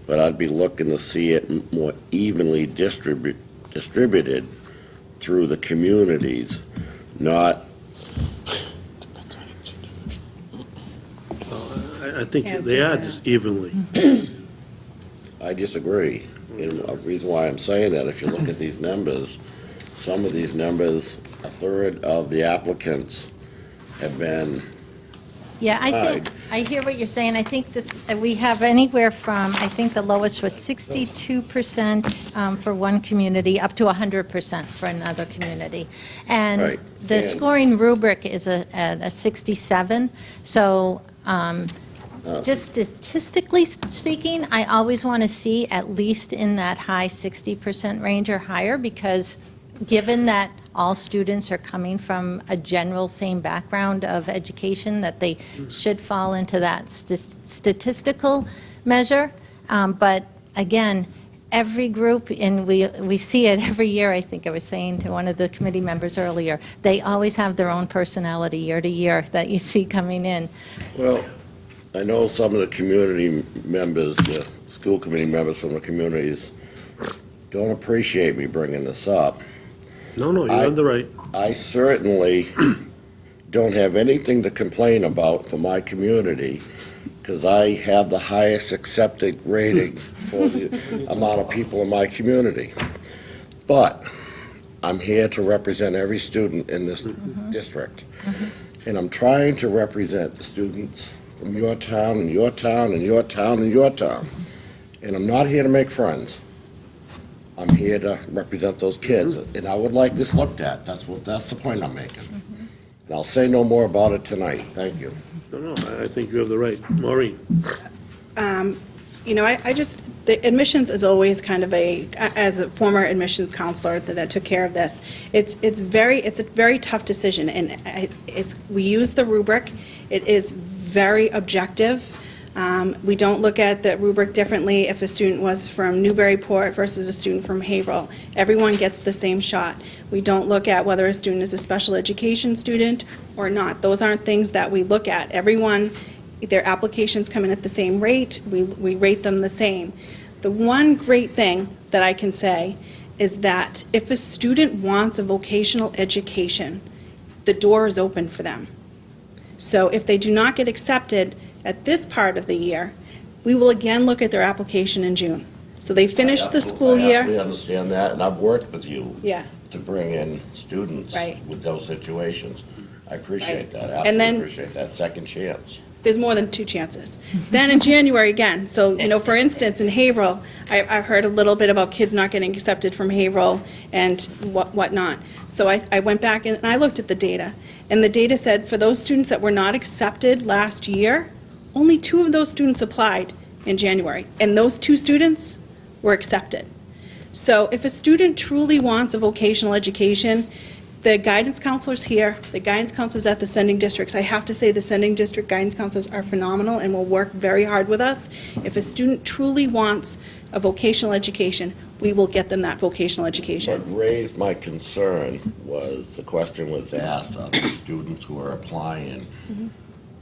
[SPEAKER 4] But I'd be looking to see it more evenly distributed through the communities, not.
[SPEAKER 1] I think they are just evenly.
[SPEAKER 4] I disagree. And the reason why I'm saying that, if you look at these numbers, some of these numbers, a third of the applicants have been.
[SPEAKER 14] Yeah, I hear what you're saying. I think that we have anywhere from, I think the lowest was 62% for one community, up to 100% for another community. And
[SPEAKER 4] Right.
[SPEAKER 14] the
[SPEAKER 4] And-
[SPEAKER 14] scoring rubric is at a 67, so just statistically speaking, I always want to see at least in that high 60% range or higher, because given that all students are coming from a general same background of education, that they should fall into that statistical measure. But again, every group, and we see it every year, I think I was saying to one of the committee members earlier, they always have their own personality year to year that you see coming in.
[SPEAKER 4] Well, I know some of the community members, the school committee members from the communities, don't appreciate me bringing this up.
[SPEAKER 1] No, you have the right.
[SPEAKER 4] I certainly don't have anything to complain about for my community, because I have the highest accepted rating for the amount of people in my community. But I'm here to represent every student in this district. And I'm trying to represent the students from your town, and your town, and your town, and your town. And I'm not here to make friends. I'm here to represent those kids, and I would like this looked at. That's the point I'm making. And I'll say no more about it tonight. Thank you.
[SPEAKER 1] No, I think you have the right. Maureen?
[SPEAKER 11] You know, the admissions is always kind of as a former admissions counselor that took care of this, it's a very tough decision, and we use the rubric. It is very objective. We don't look at the rubric differently if a student was from Newburyport versus a student from Haverhill. Everyone gets the same shot. We don't look at whether a student is a special education student or not. Those aren't things that we look at. Everyone, their applications come in at the same rate. We rate them the same. The one great thing that I can say is that if a student wants a vocational education, the door is open for them. So if they do not get accepted at this part of the year, we will again look at their application in June. So they finish the school
[SPEAKER 4] I
[SPEAKER 11] year.
[SPEAKER 4] absolutely understand that, and I've worked with you
[SPEAKER 11] Yeah.
[SPEAKER 4] to bring in students
[SPEAKER 11] Right.
[SPEAKER 4] with those situations. I appreciate that.
[SPEAKER 11] And
[SPEAKER 4] Absolutely
[SPEAKER 11] then-
[SPEAKER 4] appreciate that second chance.
[SPEAKER 11] There's more than 2 chances. Then in January again, so, for instance, in Haverhill, I've heard a little bit about kids not getting accepted from Haverhill and whatnot. So I went back and I looked at the data, and the data said for those students that were not accepted last year, only 2 of those students applied in January, and those 2 students were accepted. So if a student truly wants a vocational education, the guidance counselors here, the guidance counselors at the sending districts, I have to say the sending district guidance counselors are phenomenal and will work very hard with us. If a student truly wants a vocational education, we will get them that vocational education.
[SPEAKER 4] What raised my concern was, the question was asked of the students who are applying,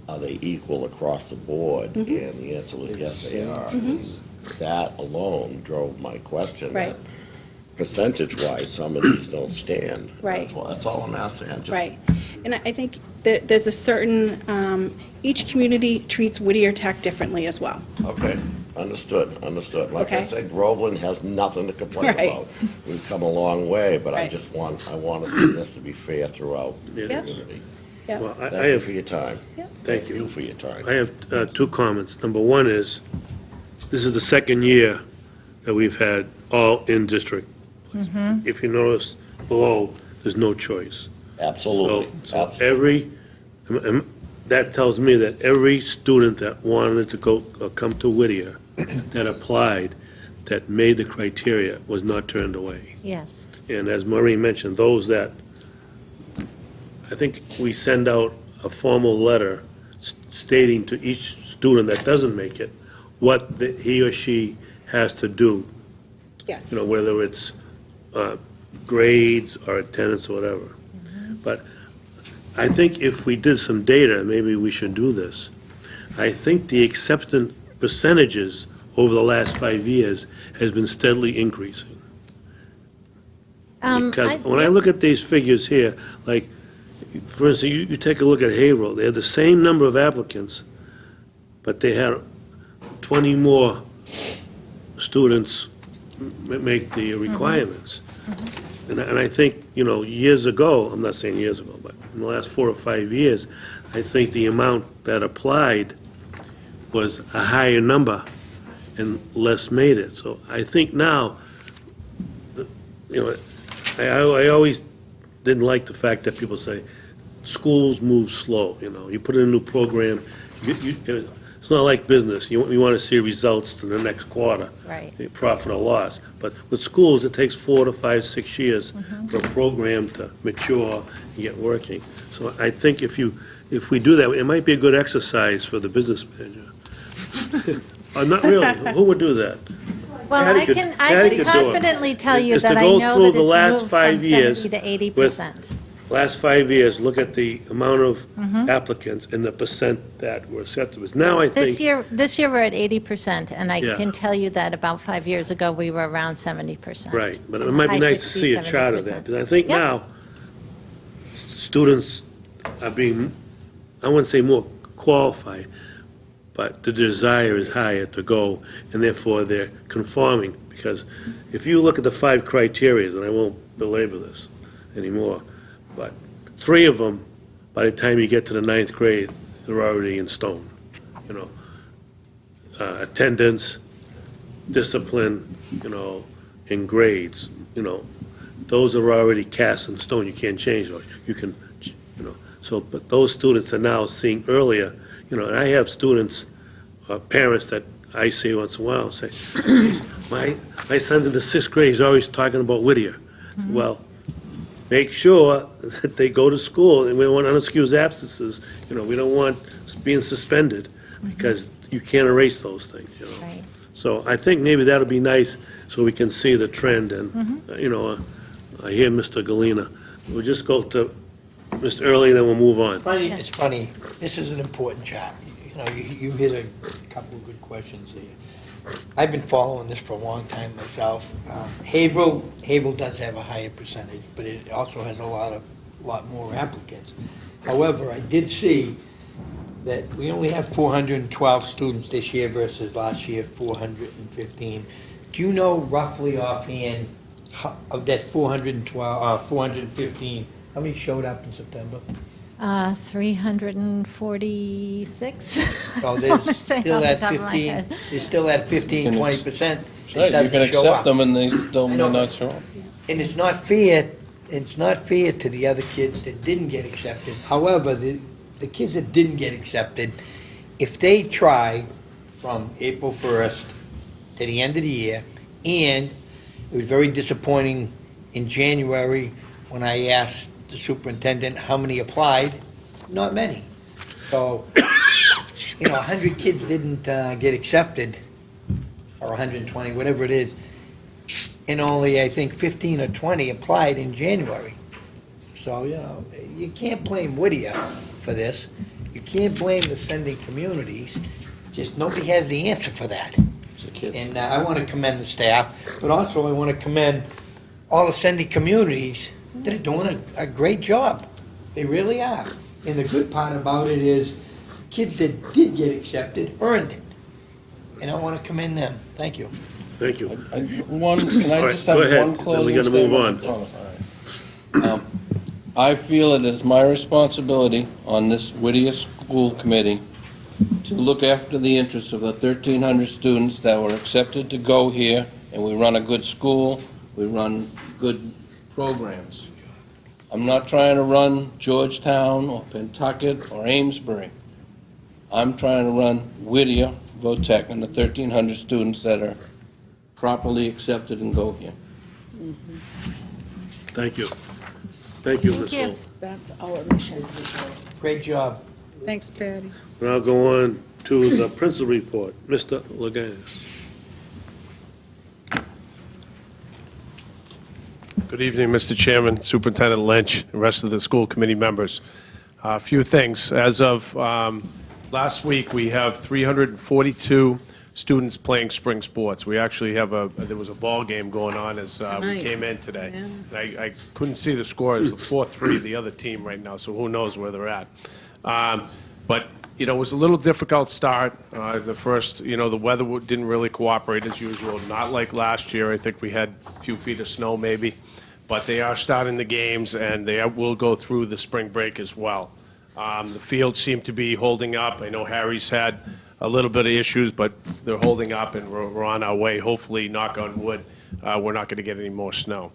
[SPEAKER 4] are they equal across the board? And the answer was yes, they are. And that alone drove my question.
[SPEAKER 11] Right.
[SPEAKER 4] That percentage-wise, some of these don't stand.
[SPEAKER 11] Right.
[SPEAKER 4] That's all I'm asking.
[SPEAKER 11] Right. And I think that there's a certain, each community treats Whittier Tech differently as well.
[SPEAKER 4] Okay, understood. Like I
[SPEAKER 11] Okay.
[SPEAKER 4] said, Groveland has nothing to complain
[SPEAKER 11] Right.
[SPEAKER 4] about. We've come a long way, but I
[SPEAKER 11] Right.
[SPEAKER 4] just want to see this to be fair throughout the
[SPEAKER 1] Yeah.
[SPEAKER 4] community.
[SPEAKER 11] Yeah.
[SPEAKER 1] Well, I
[SPEAKER 4] Thank you
[SPEAKER 1] have,
[SPEAKER 4] for your time.
[SPEAKER 1] thank you.
[SPEAKER 4] You for your time.
[SPEAKER 1] I have 2 comments. Number 1 is, this is the second year that we've had all in-district. If you notice below, there's no choice.
[SPEAKER 4] Absolutely.
[SPEAKER 1] So that tells me that every student that wanted to come to Whittier, that applied, that made the criteria, was not turned away.
[SPEAKER 14] Yes.
[SPEAKER 1] And as Maureen mentioned, those that, I think we send out a formal letter stating to each student that doesn't make it, what he or she has to do,
[SPEAKER 11] Yes.
[SPEAKER 1] whether it's grades or attendance or whatever. But I think if we did some data, maybe we should do this. I think the acceptance percentages over the last 5 years has been steadily increasing. Because when I look at these figures here, like, for instance, you take a look at Haverhill, they have the same number of applicants, but they had 20 more students make the requirements. And I think, years ago, I'm not saying years ago, but in the last 4 or 5 years, I think the amount that applied was a higher number and less made it. So I think now, I always didn't like the fact that people say, schools move slow, you put in a new program, it's not like business, you want to see results to the next quarter.
[SPEAKER 14] Right.
[SPEAKER 1] Profit or loss. But with schools, it takes 4 to 5, 6 years for a program to mature and get working. So I think if we do that, it might be a good exercise for the business manager. Not really, who would do that?
[SPEAKER 14] Well,
[SPEAKER 1] Patty
[SPEAKER 14] I
[SPEAKER 1] could-
[SPEAKER 14] can
[SPEAKER 1] Patty could do it.
[SPEAKER 14] confidently tell you
[SPEAKER 1] Is to
[SPEAKER 14] that I
[SPEAKER 1] go
[SPEAKER 14] know
[SPEAKER 1] through
[SPEAKER 14] that
[SPEAKER 1] the last
[SPEAKER 14] it's moved
[SPEAKER 1] 5
[SPEAKER 14] from
[SPEAKER 1] years
[SPEAKER 14] 70 to
[SPEAKER 1] with-
[SPEAKER 14] 80%.
[SPEAKER 1] Last 5 years, look at the amount of applicants and the percent that were accepted. Now I think.
[SPEAKER 14] This year, we're at 80%, and I
[SPEAKER 1] Yeah.
[SPEAKER 14] can tell you that about 5 years ago, we were around 70%.
[SPEAKER 1] Right, but it might be
[SPEAKER 14] High
[SPEAKER 1] nice to
[SPEAKER 14] 60s,
[SPEAKER 1] see a chart of that,
[SPEAKER 14] 70%.
[SPEAKER 1] because I think
[SPEAKER 14] Yep.
[SPEAKER 1] now, students are being, I wouldn't say more qualified, but the desire is higher to go, and therefore they're conforming, because if you look at the 5 criteria, and I won't belabor this anymore, but 3 of them, by the time you get to the 9th grade, they're already in stone, attendance, discipline, and grades, those are already cast in stone, you can't change those, you can, so, but those students are now seeing earlier, and I have students, parents that I see once in a while, say, my son's in the 6th grade, he's always talking about Whittier. Well, make sure that they go to school, and we don't want unexcused absences, we don't want being suspended, because you can't erase those things,
[SPEAKER 14] Right.
[SPEAKER 1] So I think maybe that'll be nice, so we can see the trend, and, I hear Mr. Galena. We'll just go to Mr. Early, then we'll move on.
[SPEAKER 15] It's funny, this is an important chart. You hit a couple of good questions here. I've been following this for a long time myself. Haverhill does have a higher percentage, but it also has a lot more applicants. However, I did see that we only have 412 students this year versus last year 415. Do you know roughly offhand of that 415, how many showed up in September?
[SPEAKER 14] 346.
[SPEAKER 15] So
[SPEAKER 14] I
[SPEAKER 15] there's
[SPEAKER 14] wanna say
[SPEAKER 15] still
[SPEAKER 14] off the
[SPEAKER 15] at
[SPEAKER 14] top of my
[SPEAKER 15] 15,
[SPEAKER 14] head.
[SPEAKER 15] there's still at 15, 20% that
[SPEAKER 3] Right, you can
[SPEAKER 15] doesn't show
[SPEAKER 3] accept
[SPEAKER 15] up.
[SPEAKER 3] them and they still may not show up.
[SPEAKER 15] And it's not fair to the other kids that didn't get accepted. However, the kids that didn't get accepted, if they try from April 1st to the end of the year, and it was very disappointing in January when I asked the superintendent how many applied, not many. So, 100 kids didn't get accepted, or 120, whatever it is, and only, I think, 15 or 20 applied in January. So, you can't blame Whittier for this. You can't blame the sending communities. Just nobody has the answer for that. And I want to commend the staff, but also I want to commend all the sending communities that are doing a great job. They really are. And the good part about it is kids that did get accepted earned it. And I want to commend them. Thank you.
[SPEAKER 1] Thank you.
[SPEAKER 3] Can
[SPEAKER 1] All
[SPEAKER 3] I
[SPEAKER 1] right,
[SPEAKER 3] just have
[SPEAKER 1] go ahead,
[SPEAKER 3] one
[SPEAKER 1] then
[SPEAKER 3] closing
[SPEAKER 1] we gotta
[SPEAKER 3] statement?
[SPEAKER 1] move on.
[SPEAKER 3] Oh, all right. I feel it is my responsibility on this Whittier School Committee to look after the interests of the 1,300 students that were accepted to go here, and we run a good school, we run good programs. I'm not trying to run Georgetown or Pentucket or Amesbury. I'm trying to run Whittier, Votech, and the 1,300 students that are properly accepted and go here.
[SPEAKER 1] Thank you. Thank you,
[SPEAKER 14] Thank
[SPEAKER 1] Ms.
[SPEAKER 14] you.
[SPEAKER 1] Wolf.
[SPEAKER 6] That's our mission.
[SPEAKER 15] Great job.
[SPEAKER 6] Thanks, Patty.
[SPEAKER 1] Now go on to the principal report. Mr. Leganes.
[SPEAKER 8] Good evening, Mr. Chairman, Superintendent Lynch, and rest of the school committee members. A few things. As of last week, we have 342 students playing spring sports. We actually have there was a ball game going on as we came in today. And I couldn't see the score. It's 4-3, the other team right now, so who knows where they're at. But, it was a little difficult start. The first, the weather didn't really cooperate as usual, not like last year. I think we had a few feet of snow maybe. But they are starting the games, and they will go through the spring break as well. The fields seem to be holding up. I know Harry's had a little bit of issues, but they're holding up, and we're on our way. Hopefully, knock on wood, we're not going to get any more snow.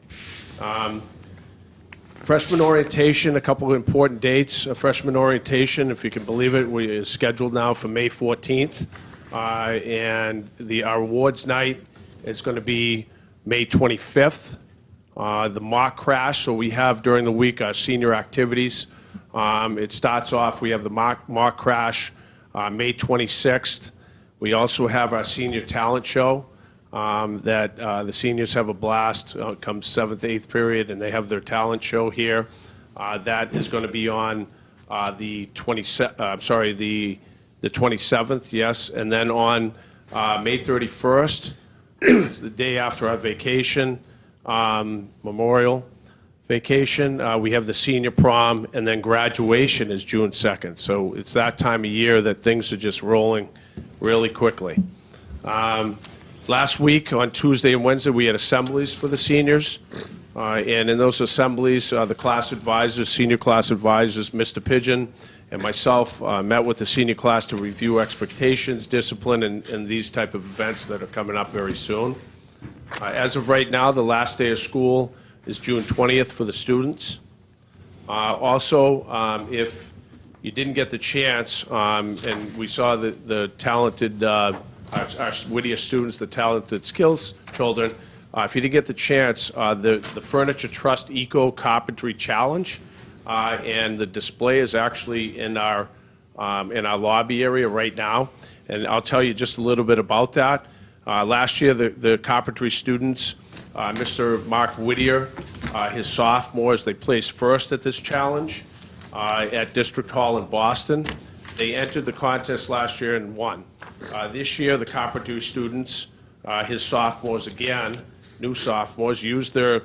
[SPEAKER 8] Freshman orientation, a couple of important dates. Freshman orientation, if you can believe it, is scheduled now for May 14th. And our awards night is going to be May 25th. The mock crash, so we have during the week our senior activities. It starts off, we have the mock crash May 26th. We also have our senior talent show that the seniors have a blast. Comes 7th, 8th period, and they have their talent show here. That is going to be on the 27th, yes. And then on May 31st, it's the day after our vacation. Memorial vacation. We have the senior prom, and then graduation is June 2nd. So it's that time of year that things are just rolling really quickly. Last week, on Tuesday and Wednesday, we had assemblies for the seniors. And in those assemblies, the class advisors, senior class advisors, Mr. Pigeon and myself met with the senior class to review expectations, discipline, and these type of events that are coming up very soon. As of right now, the last day of school is June 20th for the students. Also, if you didn't get the chance, and we saw the talented, our Whittier students, the talented skills children, if you didn't get the chance, the Furniture Trust Eco Carpentry Challenge, and the display is actually in our lobby area right now. And I'll tell you just a little bit about that. Last year, the carpentry students, Mr. Mark Whittier, his sophomores, they placed first at this challenge at District Hall in Boston. They entered the contest last year and won. This year, the carpentry students, his sophomores again, new sophomores, used their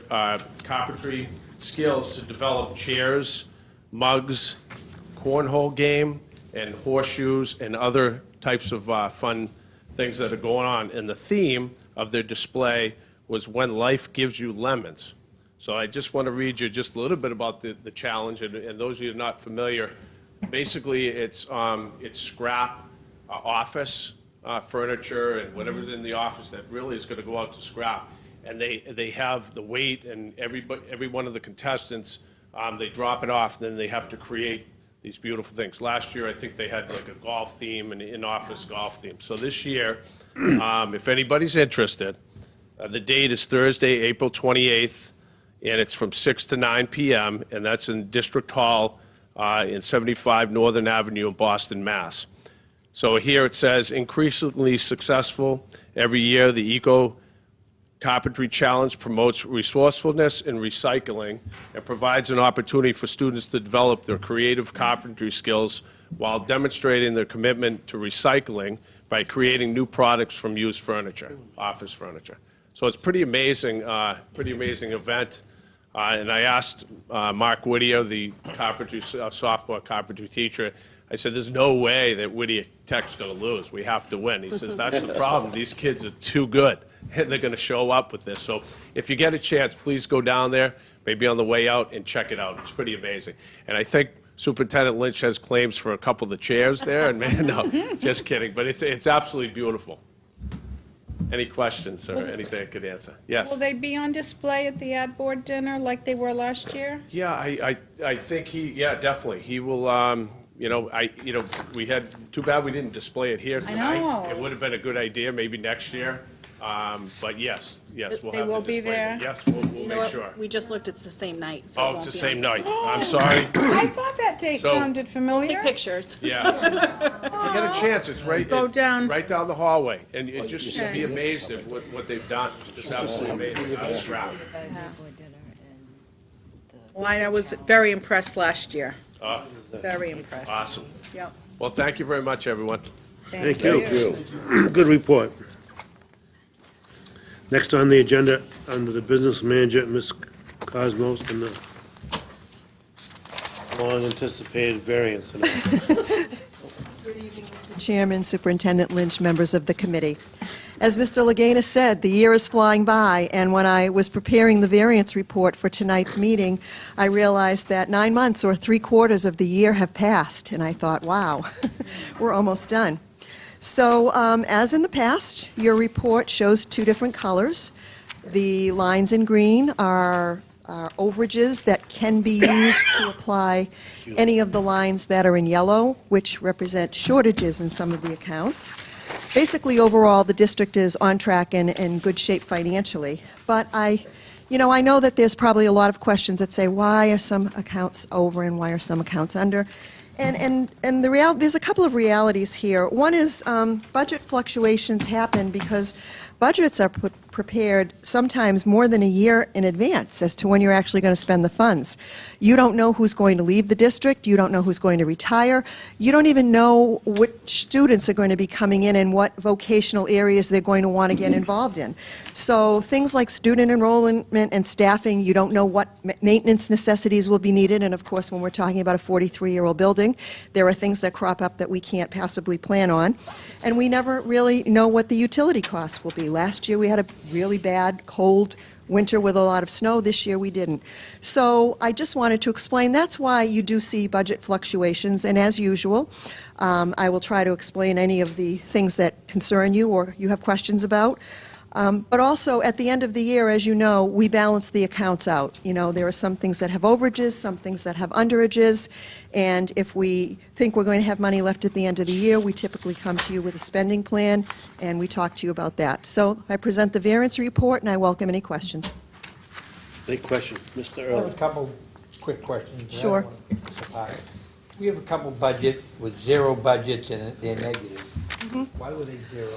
[SPEAKER 8] carpentry skills to develop chairs, mugs, cornhole game, and horseshoes, and other types of fun things that are going on. And the theme of their display was When Life Gives You Lemons. So I just want to read you just a little bit about the challenge, and those of you who are not familiar, basically it's scrap office furniture and whatever's in the office that really is going to go out to scrap. And they have the weight, and every one of the contestants, they drop it off, and then they have to create these beautiful things. Last year, I think they had like a golf theme, an in-office golf theme. So this year, if anybody's interested, the date is Thursday, April 28th, and it's from 6 to 9 p.m., and that's in District Hall in 75 Northern Avenue in Boston, Mass. So here it says, increasingly successful every year, the Eco Carpentry Challenge promotes resourcefulness and recycling and provides an opportunity for students to develop their creative carpentry skills while demonstrating their commitment to recycling by creating new products from used furniture, office furniture. So it's pretty amazing event. And I asked Mark Whittier, the sophomore carpentry teacher, I said, there's no way that Whittier Tech's going to lose. We have to win. He says, that's the problem. These kids are too good, and they're going to show up with this. So if you get a chance, please go down there, maybe on the way out, and check it out. It's pretty amazing. And I think Superintendent Lynch has claims for a couple of the chairs there. And man, no, just kidding. But it's absolutely beautiful. Any questions or anything I could answer? Yes?
[SPEAKER 6] Will they be on display at the ad board dinner like they were last year?
[SPEAKER 8] Yeah, I think definitely. He will, we had, too bad we didn't display it here tonight.
[SPEAKER 6] know.
[SPEAKER 8] It would have been a good idea, maybe next year. But yes, we'll
[SPEAKER 6] They
[SPEAKER 8] have
[SPEAKER 6] will
[SPEAKER 8] the
[SPEAKER 6] be
[SPEAKER 8] display.
[SPEAKER 6] there?
[SPEAKER 8] Yes, we'll
[SPEAKER 11] You know
[SPEAKER 8] make
[SPEAKER 11] what?
[SPEAKER 8] sure.
[SPEAKER 11] We just looked, it's the same night, so it
[SPEAKER 8] Oh,
[SPEAKER 11] won't
[SPEAKER 8] it's the
[SPEAKER 11] be on
[SPEAKER 8] same
[SPEAKER 11] display.
[SPEAKER 8] night. I'm sorry.
[SPEAKER 6] I thought that date
[SPEAKER 8] So-
[SPEAKER 6] sounded familiar.
[SPEAKER 11] Take pictures.
[SPEAKER 8] Yeah. If you get a chance, it's right
[SPEAKER 6] down.
[SPEAKER 8] right down the hallway. And you just should be amazed at what they've done. Just absolutely amazing. Out of scrap.
[SPEAKER 6] Well, I was very impressed last year. Very impressed.
[SPEAKER 8] Awesome.
[SPEAKER 6] Yep.
[SPEAKER 8] Well, thank you very much, everyone.
[SPEAKER 1] Thank you. Good report. Next on the agenda, under the business manager, Ms. Cosmos, and the long-anticipated variance analysis.
[SPEAKER 13] Good evening, Mr. Chairman, Superintendent Lynch, members of the committee. As Mr. Laganis said, the year is flying by, and when I was preparing the variance report for tonight's meeting, I realized that 9 months or 3/4 of the year have passed, and I thought, wow, we're almost done. So, as in the past, your report shows 2 different colors. The lines in green are overages that can be used to apply any of the lines that are in yellow, which represent shortages in some of the accounts. Basically, overall, the district is on track and in good shape financially. But I know that there's probably a lot of questions that say, why are some accounts over and why are some accounts under? And there's a couple of realities here. One is budget fluctuations happen because budgets are prepared sometimes more than a year in advance as to when you're actually going to spend the funds. You don't know who's going to leave the district. You don't know who's going to retire. You don't even know which students are going to be coming in and what vocational areas they're going to want to get involved in. So things like student enrollment and staffing, you don't know what maintenance necessities will be needed. And of course, when we're talking about a 43-year-old building, there are things that crop up that we can't possibly plan on. And we never really know what the utility costs will be. Last year, we had a really bad, cold winter with a lot of snow. This year, we didn't. So I just wanted to explain that's why you do see budget fluctuations. And as usual, I will try to explain any of the things that concern you or you have questions about. But also, at the end of the year, as you know, we balance the accounts out. You know, there are some things that have overages, some things that have underages, and if we think we're going to have money left at the end of the year, we typically come to you with a spending plan, and we talk to you about that. So I present the variance report, and I welcome any questions.
[SPEAKER 1] Any question? Mr.
[SPEAKER 15] I have a
[SPEAKER 1] Early.
[SPEAKER 15] couple quick questions. I don't
[SPEAKER 13] Sure.
[SPEAKER 15] wanna pick this apart. We have a couple budget with 0 budgets and they're negative. Why were they 0?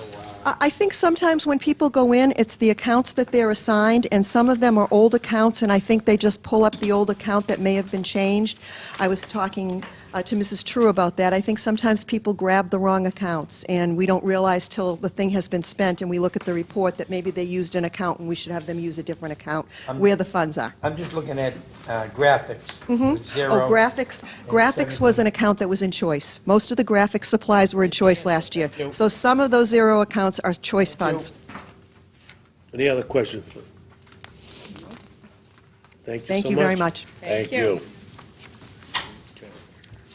[SPEAKER 13] I think sometimes when people go in, it's the accounts that they're assigned, and some of them are old accounts, and I think they just pull up the old account that may have been changed. I was talking to Mrs. True about that. I think sometimes people grab the wrong accounts, and we don't realize till the thing has been spent, and we look at the report that maybe they used an account, and we should have them use a different account where the funds are.
[SPEAKER 15] I'm just looking at graphics with 0.
[SPEAKER 13] Oh, graphics. Graphics was an account that was in choice. Most of the graphic supplies were in choice last year. So some of those 0 accounts are choice funds.
[SPEAKER 1] Any other questions? Thank you so much.
[SPEAKER 13] Thank you very much.
[SPEAKER 4] Thank you.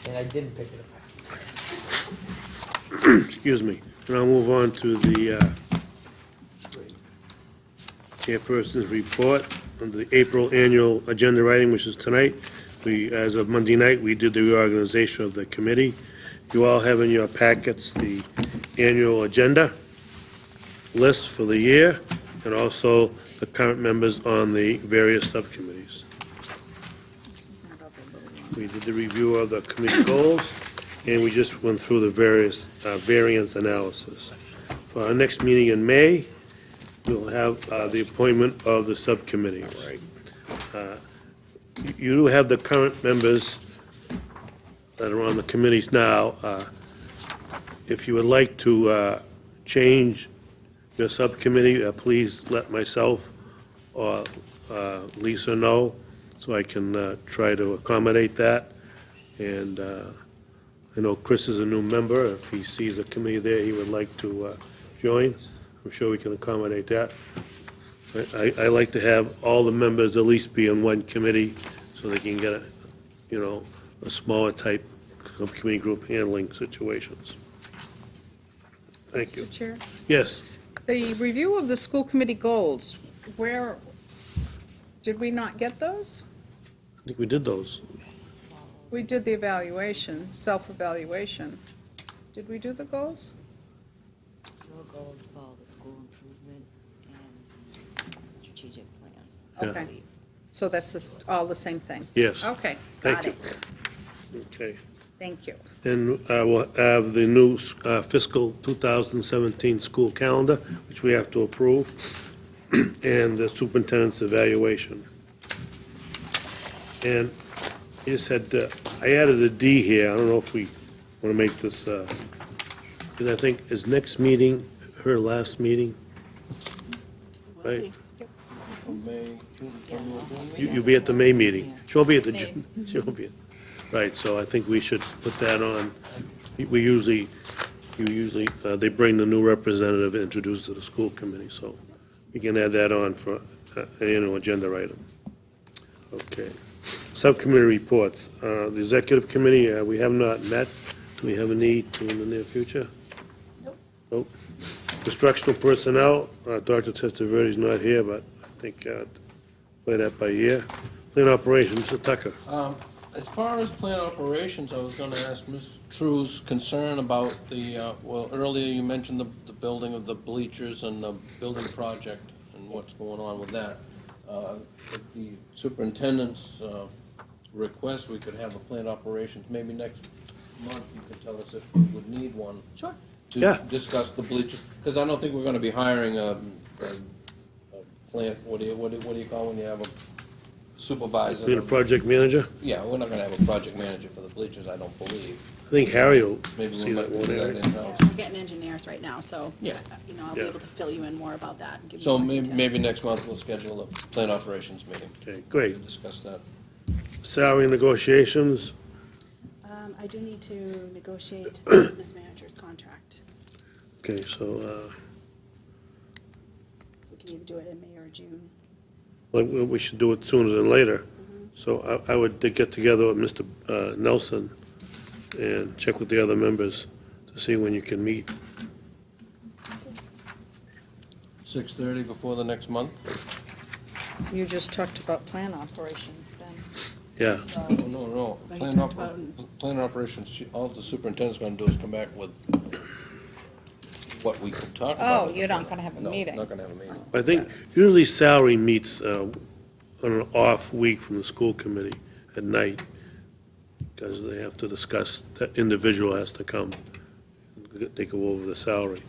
[SPEAKER 15] And I didn't pick it apart.
[SPEAKER 1] Excuse me. And I'll move on to the chairperson's report on the April annual agenda item, which is tonight. As of Monday night, we did the reorganization of the committee. You all have in your packets the annual agenda list for the year, and also the current members on the various subcommittees. We did the review of the committee goals, and we just went through the various variance analysis. For our next meeting in May, we'll have the appointment of the subcommittees.
[SPEAKER 4] All right.
[SPEAKER 1] You do have the current members that are on the committees now. If you would like to change your subcommittee, please let myself or Lisa know, so I can try to accommodate that. And I know Chris is a new member. If he sees a committee there he would like to join, I'm sure we can accommodate that. I like to have all the members at least be on one committee so they can get a smaller type subcommittee group handling situations. Thank you.
[SPEAKER 6] Mr. Chair?
[SPEAKER 1] Yes.
[SPEAKER 6] The review of the school committee goals, where, did we not get those?
[SPEAKER 1] I think we did those.
[SPEAKER 6] We did the evaluation, self-evaluation. Did we do the goals?
[SPEAKER 2] Your goals for the school improvement and strategic plan.
[SPEAKER 1] Yeah.
[SPEAKER 6] Okay. So that's just all the same thing?
[SPEAKER 1] Yes.
[SPEAKER 6] Okay,
[SPEAKER 1] Thank
[SPEAKER 6] got
[SPEAKER 1] you.
[SPEAKER 6] it.
[SPEAKER 1] Okay.
[SPEAKER 6] Thank you.
[SPEAKER 1] And we'll have the new fiscal 2017 school calendar, which we have to approve, and the superintendent's evaluation. And you just had I added a D here, I don't know if we want to make this, because I think, is next meeting her last meeting? Right? You'll be at the May meeting. She won't be at the June, she won't be at, right, so I think we should put that on. We usually, they bring the new representative introduced to the school committee, so we can add that on for an annual agenda item. Okay. Subcommittee reports. The executive committee, we have not met. Do we have a need to in the near future? Nope. Instructional personnel, Dr. Testaverde's not here, but I think play that by ear. Plant operations, Mr. Tucker.
[SPEAKER 3] As far as plant operations, I was going to ask Ms. True's concern about the, well, earlier you mentioned the building of the bleachers and the building project and what's going on with that. At the superintendent's request, we could have a plant operations, maybe next month you could tell us if we would need one.
[SPEAKER 11] Sure.
[SPEAKER 3] To discuss the bleachers, because I don't think we're going to be hiring a plant, what do you call when you have a supervisor?
[SPEAKER 1] Being a project manager?
[SPEAKER 3] Yeah, we're not going to have a project manager for the bleachers, I don't believe.
[SPEAKER 1] I think Harry will
[SPEAKER 3] Maybe
[SPEAKER 1] see
[SPEAKER 3] we
[SPEAKER 1] that
[SPEAKER 3] might
[SPEAKER 1] one
[SPEAKER 3] do that
[SPEAKER 1] area.
[SPEAKER 3] in-house.
[SPEAKER 11] We're getting engineers right now, so,
[SPEAKER 3] Yeah.
[SPEAKER 11] I'll be
[SPEAKER 1] Yeah.
[SPEAKER 11] able to fill you in more about that. And give you
[SPEAKER 3] So
[SPEAKER 11] more
[SPEAKER 3] maybe,
[SPEAKER 11] detail.
[SPEAKER 3] maybe next month we'll schedule a plant operations meeting.
[SPEAKER 1] Okay, great.
[SPEAKER 3] To discuss that.
[SPEAKER 1] Salary negotiations,
[SPEAKER 11] I do need to negotiate the business manager's contract.
[SPEAKER 1] okay, so,
[SPEAKER 11] So we can either do it in May or June.
[SPEAKER 1] we should do it sooner than later. So I would get together with Mr. Nelson and check with the other members to see when you can meet.
[SPEAKER 3] 6:30 before the next month?
[SPEAKER 6] You just talked about plan operations then.
[SPEAKER 1] Yeah,
[SPEAKER 3] Oh, no.
[SPEAKER 6] Like
[SPEAKER 3] Plant
[SPEAKER 6] talked about-
[SPEAKER 3] plant operations, all the superintendent's going to do is come back with what we can talk about.
[SPEAKER 6] Oh, you're not going to have a
[SPEAKER 3] No,
[SPEAKER 6] meeting.
[SPEAKER 3] not going to have a meeting.
[SPEAKER 1] I think usually salary meets on an off week from the school committee at night, because they have to discuss, that individual has to come. They go over the salary.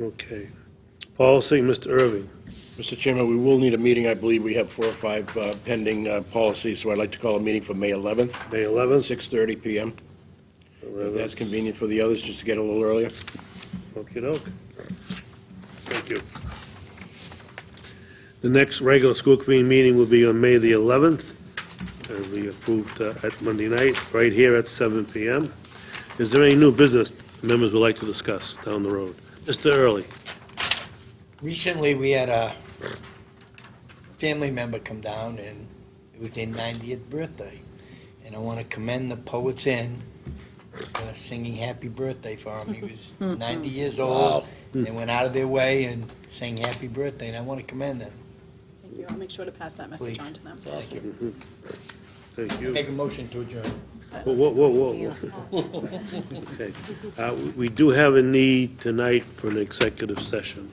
[SPEAKER 1] Okay. Policy, Mr. Irving.
[SPEAKER 16] Mr. Chairman, we will need a meeting. I believe we have 4 or 5 pending policies, so I'd like to call a meeting for May 11th.
[SPEAKER 1] May 11th?
[SPEAKER 16] 6:30 PM. If that's convenient for the others, just to get a little earlier.
[SPEAKER 1] Okey-doke. Thank you. The next regular school committee meeting will be on May the 11th. It'll be approved at Monday night, right here at 7 PM. Is there any new business members would like to discuss down the road? Mr. Early.
[SPEAKER 15] Recently, we had a family member come down, and it was their 90th birthday. And I want to commend the Poets Inn for singing happy birthday for him. He was 90 years old. They went out of their way and sang happy birthday, and I want to commend them.
[SPEAKER 11] Thank you. I'll make sure to pass that message
[SPEAKER 15] Please.
[SPEAKER 11] on to them.
[SPEAKER 15] Thank you.
[SPEAKER 1] Thank you.
[SPEAKER 15] Make a motion to adjourn.
[SPEAKER 1] Whoa. Okay. We do have a need tonight for an executive session.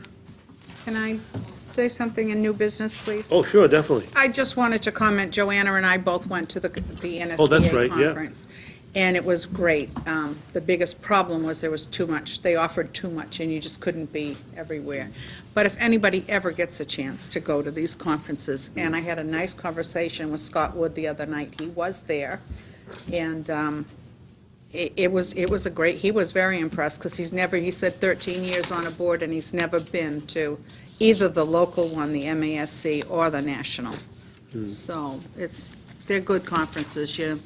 [SPEAKER 6] Can I say something in new business, please?
[SPEAKER 1] Oh, sure, definitely.
[SPEAKER 6] I just wanted to comment, Joanna and I both went to the NSBA
[SPEAKER 1] Oh, that's right, yeah.
[SPEAKER 6] conference. And it was great. The biggest problem was there was too much. They offered too much, and you just couldn't be everywhere. But if anybody ever gets a chance to go to these conferences, and I had a nice conversation with Scott Wood the other night. He was there, and it was a great, he was very impressed, because he said 13 years on a board, and he's never been to either the local one, the MASC, or the national. So they're good conferences. You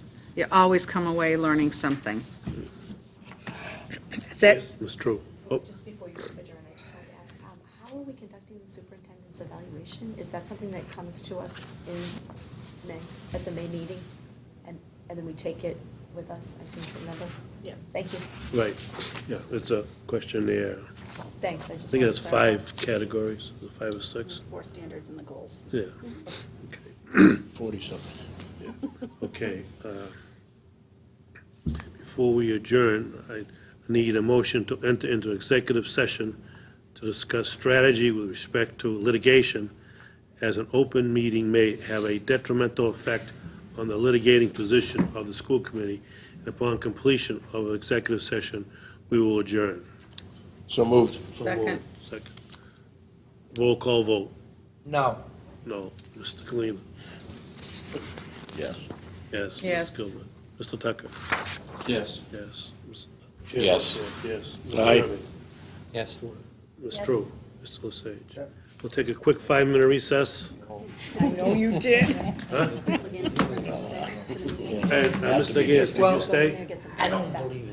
[SPEAKER 6] always come away learning something. That's it.
[SPEAKER 1] It's true. Oh,
[SPEAKER 7] Just before you adjourn, I just wanted to ask, how are we conducting the superintendent's evaluation? Is that something that comes to us in May, at the May meeting? And then we take it with us, I seem to remember?
[SPEAKER 11] Yeah.
[SPEAKER 7] Thank you.
[SPEAKER 1] right. Yeah, it's a questionnaire.
[SPEAKER 7] Thanks, I
[SPEAKER 1] I
[SPEAKER 7] just.
[SPEAKER 1] think it has
[SPEAKER 7] wanted to clarify.
[SPEAKER 1] 5 categories, is it 5 or
[SPEAKER 11] There's
[SPEAKER 1] 6?
[SPEAKER 11] 4 standards in the goals.
[SPEAKER 1] Yeah.
[SPEAKER 16] 40-something.
[SPEAKER 1] Okay. Before we adjourn, I need a motion to enter into executive session to discuss strategy with respect to litigation, as an open meeting may have a detrimental effect on the litigating position of the school committee, and upon completion of an executive session, we will adjourn.
[SPEAKER 16] So moved.
[SPEAKER 1] So
[SPEAKER 6] Second.
[SPEAKER 1] moved. Second. Roll call vote.
[SPEAKER 15] No.
[SPEAKER 1] No. Mr. Kalina.
[SPEAKER 4] Yes.
[SPEAKER 1] Yes.
[SPEAKER 6] Yes.
[SPEAKER 1] Ms. Gilman. Mr. Tucker?
[SPEAKER 3] Yes.
[SPEAKER 1] Yes. Ms.
[SPEAKER 4] Yes.
[SPEAKER 1] Yes. Mr.
[SPEAKER 16] Aye.
[SPEAKER 1] Irving?
[SPEAKER 12] Yes.
[SPEAKER 1] Ms.
[SPEAKER 14] Yes.
[SPEAKER 1] True? Mr. Lesage? We'll take a quick 5-minute recess.
[SPEAKER 6] I know you did.
[SPEAKER 1] Hey, Mr. Gibbs, did you stay?
[SPEAKER 15] I don't believe